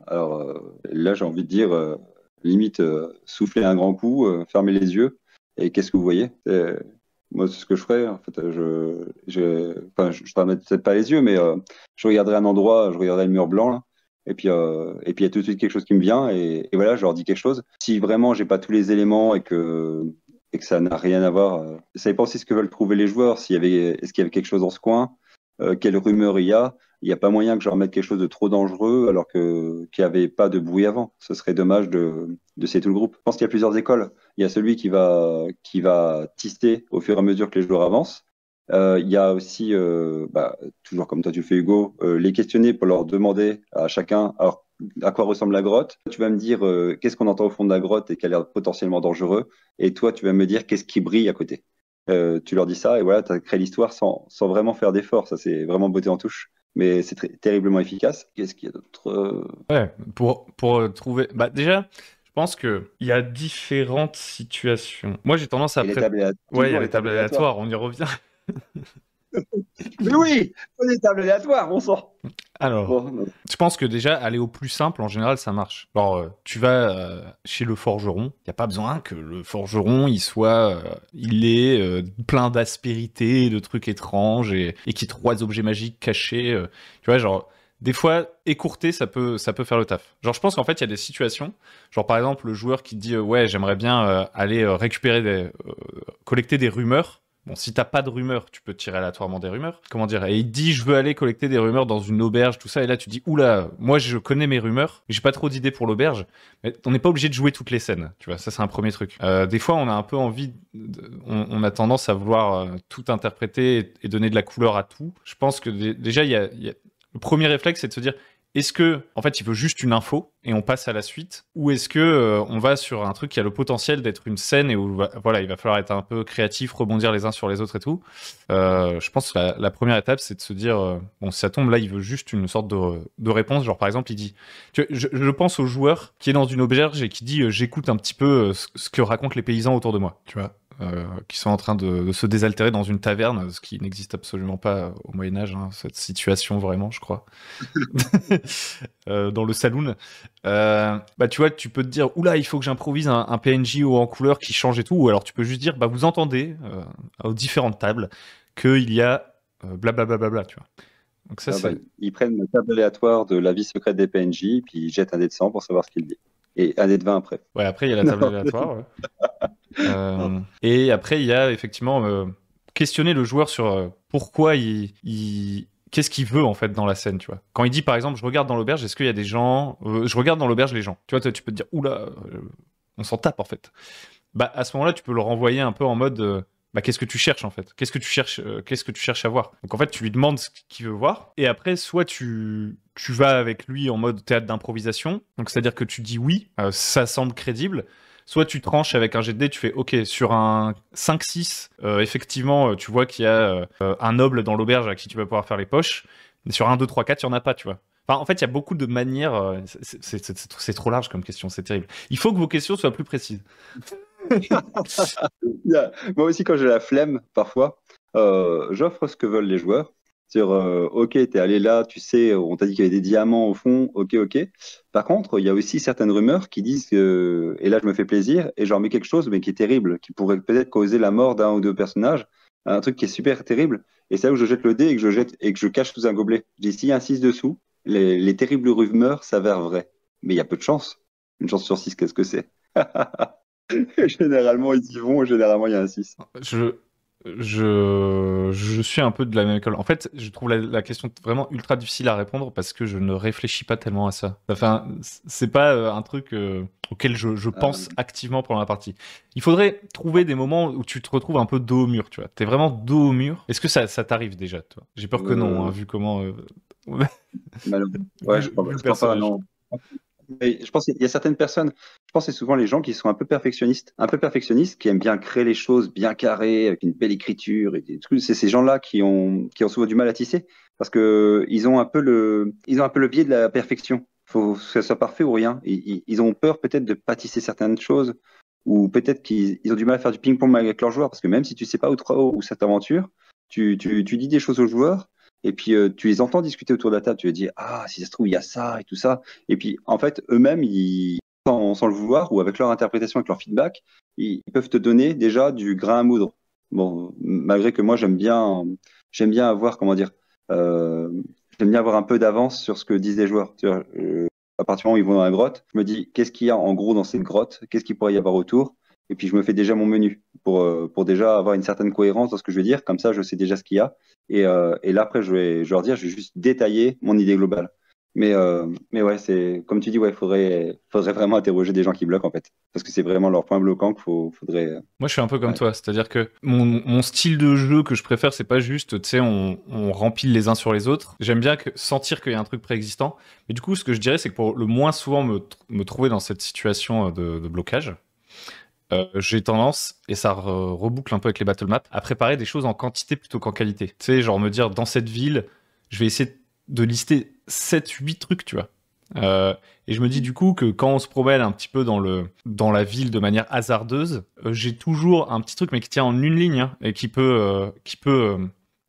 Alors là, j'ai envie de dire, limite, souffler un grand coup, fermer les yeux, et qu'est-ce que vous voyez? Moi, c'est ce que je ferais. En fait, je fermerais peut-être pas les yeux, mais je regarderais un endroit, je regarderais le mur blanc, là, et puis il y a tout de suite quelque chose qui me vient, et voilà, je leur dis quelque chose. Si vraiment j'ai pas tous les éléments et que ça n'a rien à voir, ça dépend aussi ce que veulent trouver les joueurs. Est-ce qu'il y avait quelque chose dans ce coin? Quelle rumeur il y a? Il n'y a pas moyen que je remette quelque chose de trop dangereux alors qu'il n'y avait pas de bruit avant. Ce serait dommage de c'est tout le groupe. Je pense qu'il y a plusieurs écoles. Il y a celui qui va tister au fur et à mesure que les joueurs avancent. Il y a aussi, toujours comme toi tu fais Hugo, les questionner pour leur demander à chacun alors, à quoi ressemble la grotte. Tu vas me dire qu'est-ce qu'on entend au fond de la grotte et qui a l'air potentiellement dangereux. Et toi, tu vas me dire qu'est-ce qui brille à côté. Tu leur dis ça et voilà, tu as créé l'histoire sans vraiment faire d'effort. Ça, c'est vraiment beauté en touche. Mais c'est terriblement efficace. Qu'est-ce qu'il y a d'autre? Ouais, pour trouver... Bah déjà, je pense qu'il y a différentes situations. Moi, j'ai tendance à... Les tables aléatoires. Ouais, il y a les tables aléatoires, on y revient. Mais oui, les tables aléatoires, bon sang. Alors, Bon, je pense que déjà, aller au plus simple, en général, ça marche. Alors, tu vas chez le forgeron, il n'y a pas besoin que le forgeron, il ait plein d'aspérités, de trucs étranges et qu'il y ait 3 objets magiques cachés. Tu vois, genre, des fois, écourter, ça peut faire le taf. Genre, je pense qu'en fait, il y a des situations, genre par exemple, le joueur qui dit ouais, j'aimerais bien aller collecter des rumeurs. Bon, si t'as pas de rumeurs, tu peux tirer aléatoirement des rumeurs. Comment dire? Et il dit, je veux aller collecter des rumeurs dans une auberge, tout ça. Et là, tu dis, oula, moi, je connais mes rumeurs, mais j'ai pas trop d'idées pour l'auberge. Mais on n'est pas obligé de jouer toutes les scènes. Tu vois, ça, c'est un premier truc. Des fois, on a un peu envie, on a tendance à vouloir tout interpréter et donner de la couleur à tout. Je pense que déjà, le premier réflexe, c'est de se dire, est-ce que, en fait, il veut juste une info et on passe à la suite, ou est-ce que on va sur un truc qui a le potentiel d'être une scène et où voilà, il va falloir être un peu créatif, rebondir les uns sur les autres et tout. Je pense que la première étape, c'est de se dire bon, si ça tombe là, il veut juste une sorte de réponse. Genre par exemple, il dit, je pense au joueur qui est dans une auberge et qui dit j'écoute un petit peu ce que racontent les paysans autour de moi, tu vois. Qui sont en train de se désaltérer dans une taverne, ce qui n'existe absolument pas au Moyen-Âge, hein, cette situation vraiment, je crois. Dans le saloon. Bah tu vois, tu peux te dire, oula, il faut que j'improvise un PNJ haut en couleur qui change et tout, ou alors tu peux juste dire, bah vous entendez aux différentes tables qu'il y a blablabla, tu vois. Donc ça, c'est... ils prennent une table aléatoire de la vie secrète des PNJ, puis ils jettent un dé de 100 pour savoir ce qu'il dit. Et un dé de 20 après. Ouais, après, il y a la table aléatoire. Ouais. Et après, il y a effectivement questionner le joueur sur pourquoi qu'est-ce qu'il veut en fait dans la scène, tu vois. Quand il dit par exemple, je regarde dans l'auberge, est-ce qu'il y a des gens, je regarde dans l'auberge les gens. Tu vois, tu peux te dire, oula, on s'en tape en fait. Bah à ce moment-là, tu peux le renvoyer un peu en mode, bah qu'est-ce que tu cherches en fait. Qu'est-ce que tu cherches à voir. Donc en fait, tu lui demandes ce qu'il veut voir, et après, soit tu vas avec lui en mode théâtre d'improvisation, donc c'est-à-dire que tu dis oui, ça semble crédible. Soit tu tranches avec un jet de dés, tu fais OK, sur un 5-6, effectivement, tu vois qu'il y a un noble dans l'auberge à qui tu vas pouvoir faire les poches. Mais sur un 2, 3, 4, il n'y en a pas, tu vois. Enfin, en fait, il y a beaucoup de manières. C'est trop large comme question, c'est terrible. Il faut que vos questions soient plus précises. Moi aussi, quand j'ai la flemme, parfois, j'offre ce que veulent les joueurs. Ok, t'es allé là, tu sais, on t'a dit qu'il y avait des diamants au fond, ok. Par contre, il y a aussi certaines rumeurs qui disent que, et là je me fais plaisir, et j'en mets quelque chose, mais qui est terrible, qui pourrait peut-être causer la mort d'un ou deux personnages, un truc qui est super terrible, et c'est là où je jette le dé et que je cache sous un gobelet. Je dis, s'il y a un 6 dessous, les terribles rumeurs s'avèrent vraies. Mais il y a peu de chance. Une chance sur 6, qu'est-ce que c'est? Généralement, ils y vont, généralement, il y a un 6. Je suis un peu de la même école. En fait, je trouve la question vraiment ultra difficile à répondre parce que je ne réfléchis pas tellement à ça. Enfin, c'est pas un truc auquel je pense activement pendant la partie. Il faudrait trouver des moments où tu te retrouves un peu dos au mur, tu vois. T'es vraiment dos au mur. Est-ce que ça t'arrive déjà, toi? J'ai peur que non, hein, vu comment... Ouais, je pense pas, non. Mais je pense qu'il y a certaines personnes, je pense que c'est souvent les gens qui sont un peu perfectionnistes, qui aiment bien créer les choses bien carrées, avec une belle écriture et des trucs. C'est ces gens-là qui ont souvent du mal à tisser parce que ils ont un peu le biais de la perfection. Faut que ça soit parfait ou rien. Ils ont peur peut-être de pas tisser certaines choses ou peut-être qu'ils ont du mal à faire du ping-pong avec leurs joueurs parce que même si tu sais pas où cette aventure, tu dis des choses aux joueurs. Et puis, tu les entends discuter autour de la table. Tu les dis, ah, si ça se trouve, il y a ça et tout ça. Et puis, en fait, eux-mêmes, sans le vouloir ou avec leur interprétation, avec leur feedback, ils peuvent te donner déjà du grain à moudre. Bon, malgré que moi, j'aime bien avoir, comment dire, j'aime bien avoir un peu d'avance sur ce que disent les joueurs. Tu vois, à partir du moment où ils vont dans la grotte, je me dis, qu'est-ce qu'il y a en gros dans cette grotte? Qu'est-ce qu'il pourrait y avoir autour? Et puis, je me fais déjà mon menu pour déjà avoir une certaine cohérence dans ce que je veux dire. Comme ça, je sais déjà ce qu'il y a. Et là, après, je vais leur dire, je vais juste détailler mon idée globale. Mais ouais, c'est comme tu dis, ouais, faudrait vraiment interroger des gens qui bloquent en fait, parce que c'est vraiment leur point bloquant qu'il faudrait. Moi, je suis un peu comme toi, c'est-à-dire que mon style de jeu que je préfère, c'est pas juste, tu sais, on rempile les uns sur les autres. J'aime bien sentir qu'il y a un truc préexistant. Mais du coup, ce que je dirais, c'est que pour le moins souvent me trouver dans cette situation de blocage, j'ai tendance, et ça reboucle un peu avec les battle maps, à préparer des choses en quantité plutôt qu'en qualité. Tu sais, genre me dire, dans cette ville, je vais essayer de lister 7-8 trucs, tu vois. Et je me dis du coup que quand on se promène un petit peu dans la ville de manière hasardeuse, j'ai toujours un petit truc, mais qui tient en une ligne, hein, et qui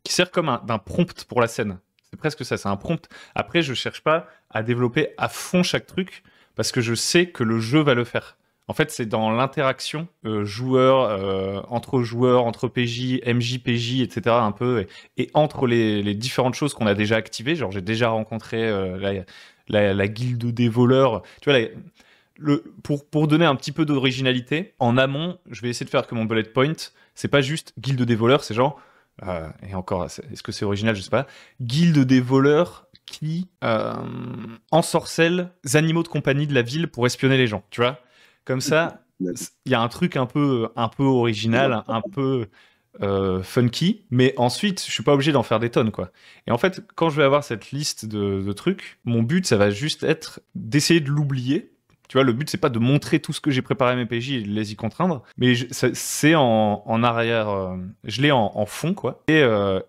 sert comme d'un prompt pour la scène. C'est presque ça, c'est un prompt. Après, je cherche pas à développer à fond chaque truc parce que je sais que le jeu va le faire. En fait, c'est dans l'interaction entre joueurs, entre PJ, MJ, PJ, etc. un peu, et entre les différentes choses qu'on a déjà activées. Genre, j'ai déjà rencontré la guilde des voleurs. Tu vois, pour donner un petit peu d'originalité, en amont, je vais essayer de faire que mon bullet point, c'est pas juste guilde des voleurs, c'est genre, et encore, est-ce que c'est original, je sais pas, guilde des voleurs qui ensorcellent les animaux de compagnie de la ville pour espionner les gens, tu vois. Comme ça, il y a un truc un peu original, un peu funky, mais ensuite, je suis pas obligé d'en faire des tonnes, quoi. Et en fait, quand je vais avoir cette liste de trucs, mon but, ça va juste être d'essayer de l'oublier. Tu vois, le but, c'est pas de montrer tout ce que j'ai préparé à mes PJ et de les y contraindre, mais c'est en arrière, je l'ai en fond, quoi. Et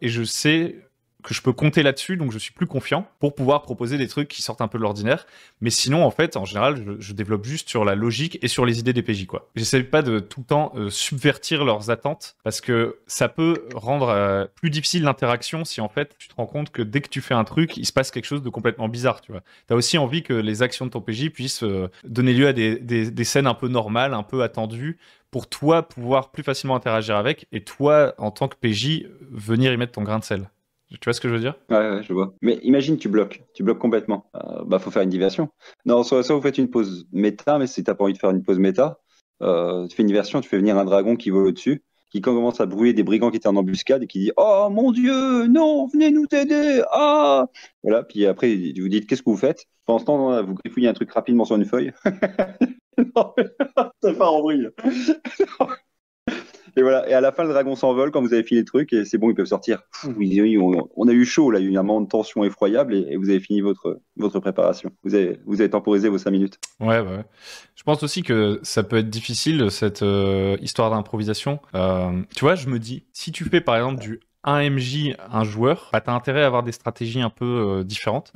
je sais que je peux compter là-dessus, donc je suis plus confiant pour pouvoir proposer des trucs qui sortent un peu de l'ordinaire. Mais sinon, en fait, en général, je développe juste sur la logique et sur les idées des PJ, quoi. J'essaie pas de tout le temps subvertir leurs attentes, parce que ça peut rendre plus difficile l'interaction si, en fait, tu te rends compte que dès que tu fais un truc, il se passe quelque chose de complètement bizarre, tu vois. T'as aussi envie que les actions de ton PJ puissent donner lieu à des scènes un peu normales, un peu attendues, pour toi pouvoir plus facilement interagir avec, et toi, en tant que PJ, venir y mettre ton grain de sel. Tu vois ce que je veux dire? Ouais, je vois. Mais imagine, tu bloques complètement. Bah, faut faire une diversion. Non, soit vous faites une pause méta, mais si t'as pas envie de faire une pause méta, tu fais une diversion, tu fais venir un dragon qui vole au-dessus, qui quand commence à brûler des brigands qui étaient en embuscade et qui dit Oh mon Dieu, non, venez nous aider! Ah! Voilà, puis après, vous dites Qu'est-ce que vous faites? Pendant ce temps, vous griffouillez un truc rapidement sur une feuille. Non, mais ça part en vrille. Et voilà. Et à la fin, le dragon s'envole quand vous avez fini le truc et c'est bon, ils peuvent sortir. Oui, on a eu chaud là, il y a eu un moment de tension effroyable et vous avez fini votre préparation. Vous avez temporisé vos 5 minutes. Ouais. Je pense aussi que ça peut être difficile, cette histoire d'improvisation. Tu vois, je me dis, si tu fais par exemple du 1 MJ, un joueur, bah, t'as intérêt à avoir des stratégies un peu différentes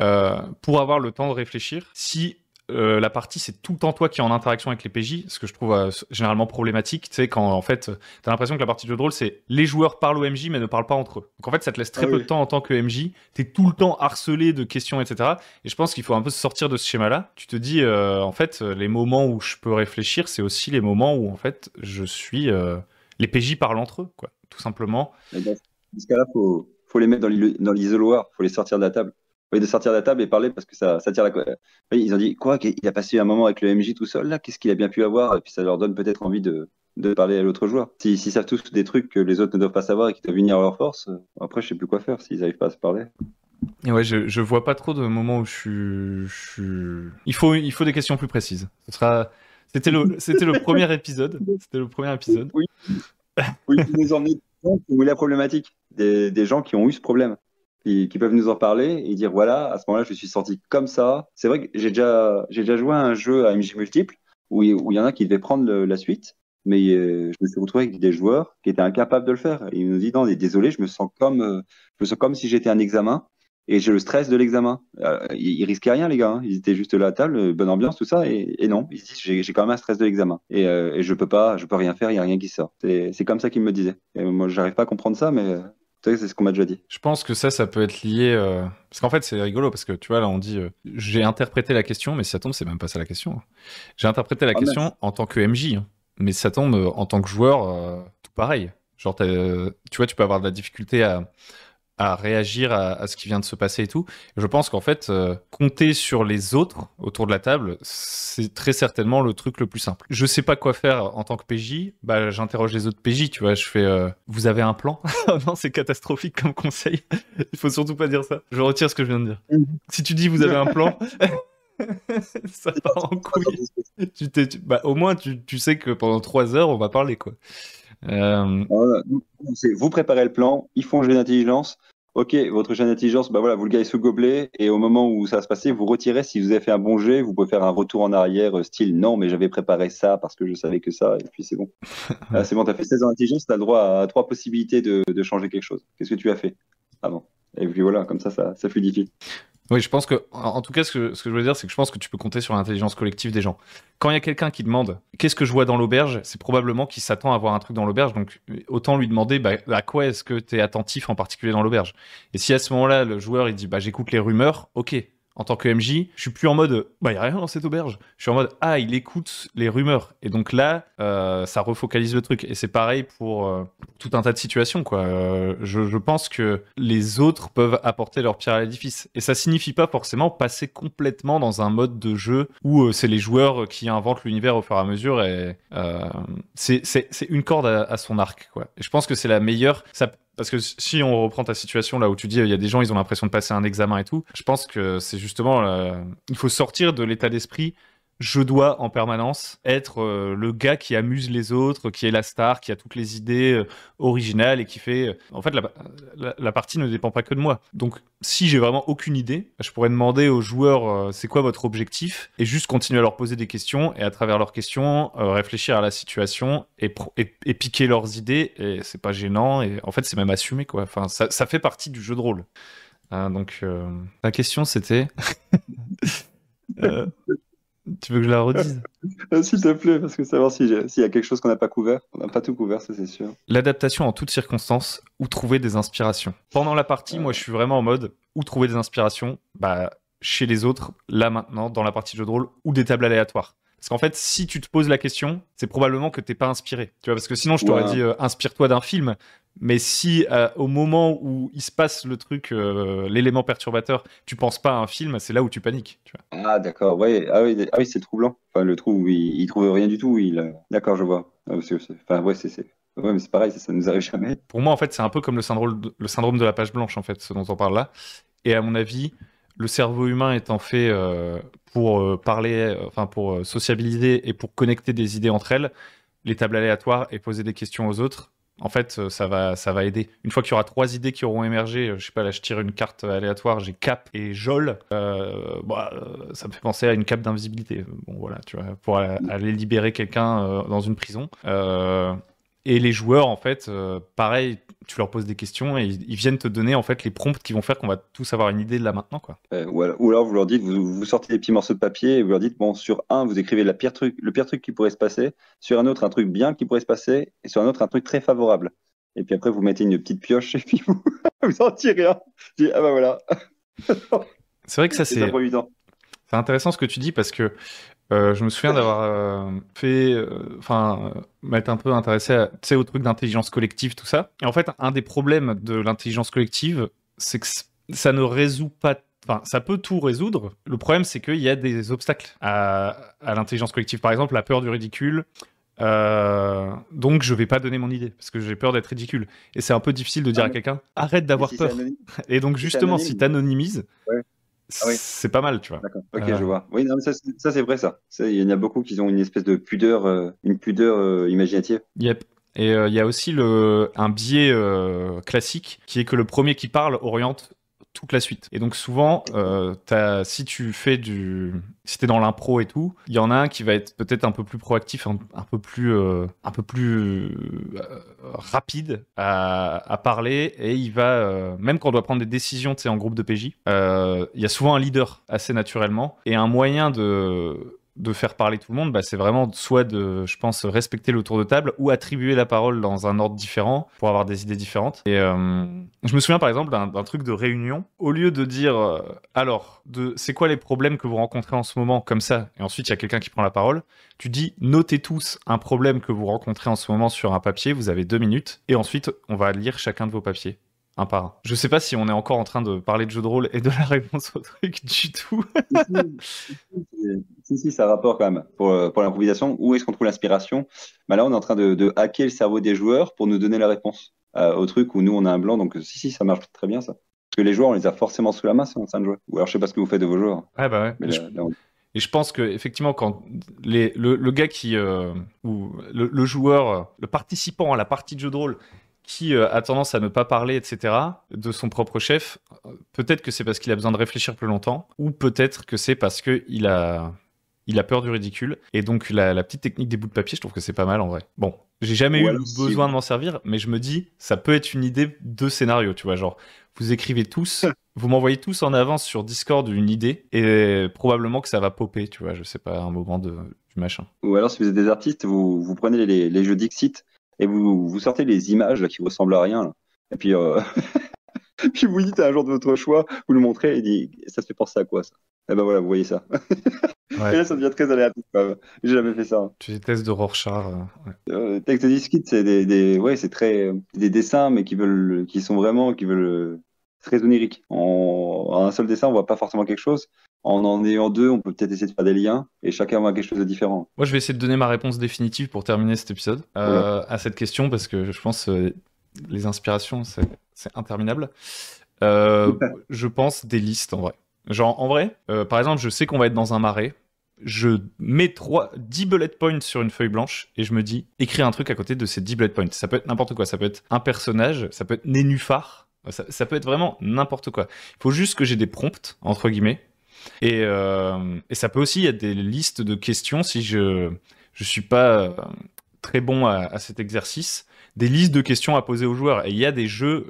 pour avoir le temps de réfléchir. Si la partie, c'est tout le temps toi qui es en interaction avec les PJ, ce que je trouve généralement problématique, tu sais, quand en fait, t'as l'impression que la partie de jeu de rôle, c'est les joueurs parlent au MJ mais ne parlent pas entre eux. Donc en fait, ça te laisse très peu de temps en tant que MJ, t'es tout le temps harcelé de questions, etc. Et je pense qu'il faut un peu sortir de ce schéma-là. Tu te dis, en fait, les moments où je peux réfléchir, c'est aussi les moments où, en fait, je suis... les PJ parlent entre eux, quoi, tout simplement. Et dans ce cas-là, faut les mettre dans l'isoloir, faut les sortir de la table. Oui, de sortir de la table et parler parce que ça tire la. Oui, ils ont dit quoi? Il a passé un moment avec le MJ tout seul là. Qu'est-ce qu'il a bien pu avoir? Et puis ça leur donne peut-être envie de parler à l'autre joueur. S'ils savent tous des trucs que les autres ne doivent pas savoir et qui doivent unir leurs forces, après je sais plus quoi faire s'ils n'arrivent pas à se parler. Et ouais, je vois pas trop de moments où je suis... Il faut des questions plus précises. C'était le premier épisode. C'était le premier épisode. Oui, oui, vous nous emmenez qui ont eu la problématique, des gens qui ont eu ce problème, qui peuvent nous en parler et dire voilà, à ce moment-là, je suis sorti comme ça. C'est vrai que j'ai déjà joué à un jeu à MJ multiple où il y en a qui devaient prendre la suite, mais je me suis retrouvé avec des joueurs qui étaient incapables de le faire. Et ils nous disent non, désolé, je me sens comme si j'étais un examen et j'ai le stress de l'examen. Ils risquaient rien, les gars, hein. Ils étaient juste là à table, bonne ambiance, tout ça, et non, ils se disent j'ai quand même un stress de l'examen et je peux rien faire, il y a rien qui sort. C'est comme ça qu'ils me disaient. Et moi, j'arrive pas à comprendre ça, mais c'est ce qu'on m'a déjà dit. Je pense que ça peut être lié... Parce qu'en fait, c'est rigolo, parce que tu vois, là, on dit... j'ai interprété la question, mais si ça tombe, c'est même pas ça la question. J'ai interprété la question en tant que MJ, hein. Mais si ça tombe, en tant que joueur, tout pareil. Genre, tu vois, tu peux avoir de la difficulté à réagir à ce qui vient de se passer et tout. Et je pense qu'en fait, compter sur les autres autour de la table, c'est très certainement le truc le plus simple. Je sais pas quoi faire en tant que PJ, bah j'interroge les autres PJ, tu vois, je fais vous avez un plan? Oh non, c'est catastrophique comme conseil. Il faut surtout pas dire ça. Je retire ce que je viens de dire. Si tu dis vous avez un plan, ça part en couille. Bah, au moins, tu sais que pendant 3 heures, on va parler, quoi. Voilà. Vous préparez le plan, ils font un jet d'intelligence. Ok, votre jet d'intelligence, bah voilà, vous le gagnez sous gobelet, et au moment où ça va se passer, vous retirez. Si vous avez fait un bon jet, vous pouvez faire un retour en arrière, style non, mais j'avais préparé ça parce que je savais que ça, et puis c'est bon. C'est bon, tu as fait 16 ans d'intelligence, tu as le droit à 3 possibilités de changer quelque chose. Qu'est-ce que tu as fait avant? Et puis voilà, comme ça fluidifie. Oui, je pense que, en tout cas, ce que je veux dire, c'est que je pense que tu peux compter sur l'intelligence collective des gens. Quand il y a quelqu'un qui demande qu'est-ce que je vois dans l'auberge, c'est probablement qu'il s'attend à voir un truc dans l'auberge. Donc, autant lui demander bah, à quoi est-ce que tu es attentif en particulier dans l'auberge. Et si à ce moment-là, le joueur il dit bah, j'écoute les rumeurs, ok. En tant que MJ, je suis plus en mode bah, il n'y a rien dans cette auberge. Je suis en mode ah, il écoute les rumeurs. Et donc là, ça refocalise le truc. Et c'est pareil pour tout un tas de situations, quoi. Je pense que les autres peuvent apporter leur pierre à l'édifice. Et ça signifie pas forcément passer complètement dans un mode de jeu où c'est les joueurs qui inventent l'univers au fur et à mesure. Et c'est une corde à son arc, quoi. Et je pense que c'est la meilleure. Parce que si on reprend ta situation là où tu dis il y a des gens ils ont l'impression de passer un examen et tout, je pense que c'est justement il faut sortir de l'état d'esprit je dois en permanence être le gars qui amuse les autres, qui est la star, qui a toutes les idées originales et qui fait... En fait, la partie ne dépend pas que de moi. Donc, si j'ai vraiment aucune idée, je pourrais demander aux joueurs c'est quoi votre objectif et juste continuer à leur poser des questions et à travers leurs questions réfléchir à la situation et piquer leurs idées et c'est pas gênant et en fait c'est même assumé quoi. Enfin, ça fait partie du jeu de rôle. Donc, la question c'était... euh, Tu veux que je la redise? S'il te plaît, parce que savoir s'il y a quelque chose qu'on n'a pas couvert. On n'a pas tout couvert, ça c'est sûr. L'adaptation en toutes circonstances ou trouver des inspirations. Pendant la partie, moi je suis vraiment en mode où trouver des inspirations bah, chez les autres, là maintenant, dans la partie jeu de rôle, ou des tables aléatoires. Parce qu'en fait, si tu te poses la question, c'est probablement que t'es pas inspiré. Tu vois, parce que sinon, je t'aurais Ouais. dit inspire-toi d'un film. Mais si au moment où il se passe le truc, l'élément perturbateur, tu penses pas à un film, c'est là où tu paniques. Tu vois. Ah, d'accord. Ouais. Ah oui, c'est troublant. Enfin, le trou où il trouve rien du tout. D'accord, je vois. Ah, enfin, ouais, ouais, mais c'est pareil, ça nous arrive jamais. Pour moi, en fait, c'est un peu comme le syndrome de la page blanche, en fait, ce dont on parle là. Et à mon avis, le cerveau humain étant fait pour parler, enfin pour sociabiliser et pour connecter des idées entre elles, les tables aléatoires et poser des questions aux autres, en fait, ça va aider. Une fois qu'il y aura 3 idées qui auront émergé, je sais pas, là, je tire une carte aléatoire, j'ai Cap et Jol, ça me fait penser à une cape d'invisibilité. Bon, voilà, tu vois, pour aller libérer quelqu'un dans une prison. Et les joueurs, en fait, pareil, tu leur poses des questions et ils viennent te donner en fait les prompts qui vont faire qu'on va tous avoir une idée de là maintenant, quoi. Ou alors vous leur dites, vous sortez des petits morceaux de papier et vous leur dites, bon, sur un, vous écrivez le pire truc qui pourrait se passer, sur un autre, un truc bien qui pourrait se passer, et sur un autre, un truc très favorable. Et puis après, vous mettez une petite pioche et puis vous en tirez un. Tu dis, ah bah voilà, C'est vrai que ça, c'est improvisant. c'est intéressant ce que tu dis parce que je me souviens d'avoir fait, m'être un peu intéressé tu sais, au truc d'intelligence collective, tout ça. Et en fait, un des problèmes de l'intelligence collective, c'est que ça ne résout pas. Enfin, ça peut tout résoudre. Le problème, c'est qu'il y a des obstacles à l'intelligence collective. Par exemple, la peur du ridicule. Donc, je vais pas donner mon idée parce que j'ai peur d'être ridicule. Et c'est un peu difficile de dire Ah, à quelqu'un arrête mais d'avoir si c'est peur. anonyme, Et donc, si c'est justement, si anonyme, t'anonymises, ouais. Ah oui, c'est pas mal, tu vois. d'accord. Ok, Euh, je vois. Oui, non, mais ça, c'est vrai, ça. Il y en a beaucoup qui ont une espèce de pudeur, une pudeur imaginative. Yep. Et il y a aussi un biais classique qui est que le premier qui parle oriente toute la suite. Et donc souvent, si tu fais si t'es dans l'impro et tout, il y en a un qui va être peut-être un peu plus proactif, un peu plus rapide à parler et il va, même quand on doit prendre des décisions, tu sais, en groupe de PJ, il y a souvent un leader assez naturellement et un moyen de faire parler tout le monde, bah, c'est vraiment soit de, je pense, respecter le tour de table ou attribuer la parole dans un ordre différent pour avoir des idées différentes. Et je me souviens par exemple d'un truc de réunion. Au lieu de dire, alors, c'est quoi les problèmes que vous rencontrez en ce moment, comme ça, et ensuite il y a quelqu'un qui prend la parole, tu dis, notez tous un problème que vous rencontrez en ce moment sur un papier, vous avez 2 minutes, et ensuite on va lire chacun de vos papiers. Un par un. Je sais pas si on est encore en train de parler de jeu de rôle et de la réponse au truc du tout. Si, ça a rapport quand même pour l'improvisation. Où est-ce qu'on trouve l'inspiration? Bah là, on est en train de hacker le cerveau des joueurs pour nous donner la réponse au truc où nous, on a un blanc. Donc, si, ça marche très bien, ça. Parce que les joueurs, on les a forcément sous la main si on est en train de jouer. Ou alors, je sais pas ce que vous faites de vos joueurs. Ouais, bah ouais. Mais Et je pense que effectivement, quand le gars ou le joueur, le participant à la partie de jeu de rôle qui a tendance à ne pas parler, etc., de son propre chef, peut-être que c'est parce qu'il a besoin de réfléchir plus longtemps, ou peut-être que c'est parce qu'il a il a peur du ridicule. Et donc, la petite technique des bouts de papier, je trouve que c'est pas mal en vrai. Bon, j'ai jamais eu besoin de m'en servir, mais je me dis, ça peut être une idée de scénario, tu vois. Genre, vous écrivez tous, vous m'envoyez tous en avance sur Discord une idée, et probablement que ça va popper, tu vois, je sais pas, à un moment du machin. Ou alors, si vous êtes des artistes, vous prenez les jeux Dixit et vous sortez les images là, qui ressemblent à rien. Là. Et puis, puis vous dites à un jour de votre choix, vous le montrez et il dit ça se fait penser à quoi ça? Et ben voilà, vous voyez ça. Ouais. Et là, ça devient très aléatoire. J'ai jamais fait ça. Tu des tests de Rorschach. Ouais. Texte Dixit, c'est c'est très des dessins, mais qui veulent très oniriques. En un seul dessin, on voit pas forcément quelque chose. En ayant deux, on peut peut-être essayer de faire des liens et chacun voit quelque chose de différent. Moi, je vais essayer de donner ma réponse définitive pour terminer cet épisode à cette question parce que je pense les inspirations, c'est interminable. Je pense des listes en vrai. Genre, en vrai, par exemple, je sais qu'on va être dans un marais. Je mets 10 bullet points sur une feuille blanche et je me dis, écris un truc à côté de ces 10 bullet points. Ça peut être n'importe quoi. Ça peut être un personnage, ça peut être Nénuphar, ça peut être vraiment n'importe quoi. Il faut juste que j'ai des prompts, entre guillemets. Et ça peut aussi être des listes de questions si je suis pas très bon à cet exercice. Des listes de questions à poser aux joueurs. Et il y a des jeux,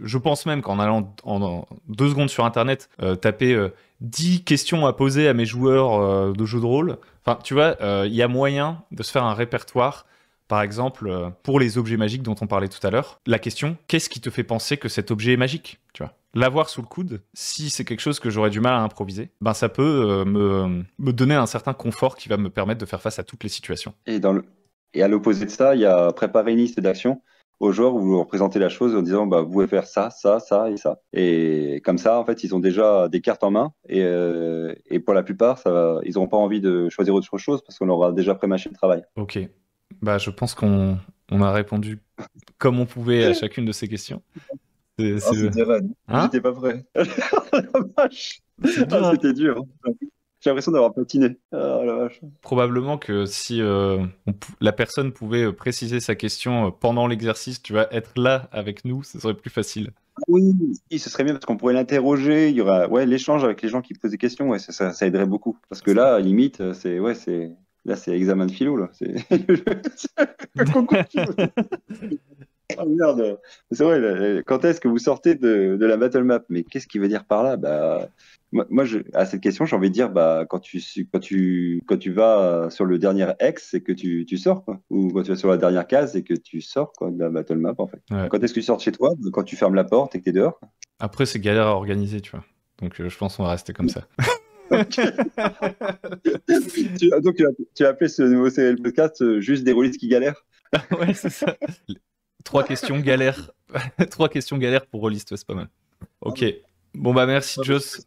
je pense même qu'en allant en 2 secondes sur Internet, taper 10 questions à poser à mes joueurs de jeux de rôle, enfin, tu vois, il y a moyen de se faire un répertoire. Par exemple, pour les objets magiques dont on parlait tout à l'heure, la question, qu'est-ce qui te fait penser que cet objet est magique, tu vois? L'avoir sous le coude, si c'est quelque chose que j'aurais du mal à improviser, ben ça peut me donner un certain confort qui va me permettre de faire face à toutes les situations. Et à l'opposé de ça, il y a préparer une liste d'actions aux joueurs où vous leur présentez la chose en disant bah, vous pouvez faire ça, ça, ça et ça. Et comme ça, en fait, ils ont déjà des cartes en main et pour la plupart, ils n'auront pas envie de choisir autre chose parce qu'on aura déjà pré-mâché le travail. Ok. Bah, je pense qu'on a répondu comme on pouvait à chacune de ces questions. C'était raide. Hein? J'étais pas prêt. La vache. C'est dur, hein. C'était dur. J'ai l'impression d'avoir patiné. Ah, la vache. Probablement que si la personne pouvait préciser sa question pendant l'exercice, tu vas être là avec nous, ce serait plus facile. Oui, ce serait bien parce qu'on pourrait l'interroger. Il y aura l'échange avec les gens qui posent des questions. Ouais, ça aiderait beaucoup. Parce que là, limite, là, c'est examen de philo. Là. C'est le concours de philo. Oh merde. C'est vrai, quand est-ce que vous sortez de la battle map? Mais qu'est-ce qu'il veut dire par là? Bah, moi à cette question, j'ai envie de dire, bah, quand tu vas sur le dernier X, c'est que tu sors, quoi. Ou quand tu vas sur la dernière case, c'est que tu sors, quoi, de la battle map, en fait. Ouais. Quand est-ce que tu sors de chez toi? Quand tu fermes la porte et que tu es dehors, quoi. Après, c'est galère à organiser, tu vois. Donc, je pense qu'on va rester comme ça. Donc, tu as appelé ce nouveau CL podcast juste des rôlistes qui galèrent? Ouais, c'est ça. 3 questions galères. 3 questions galères pour Rollist, c'est pas mal. Ok. Bon, bah, merci, Joss.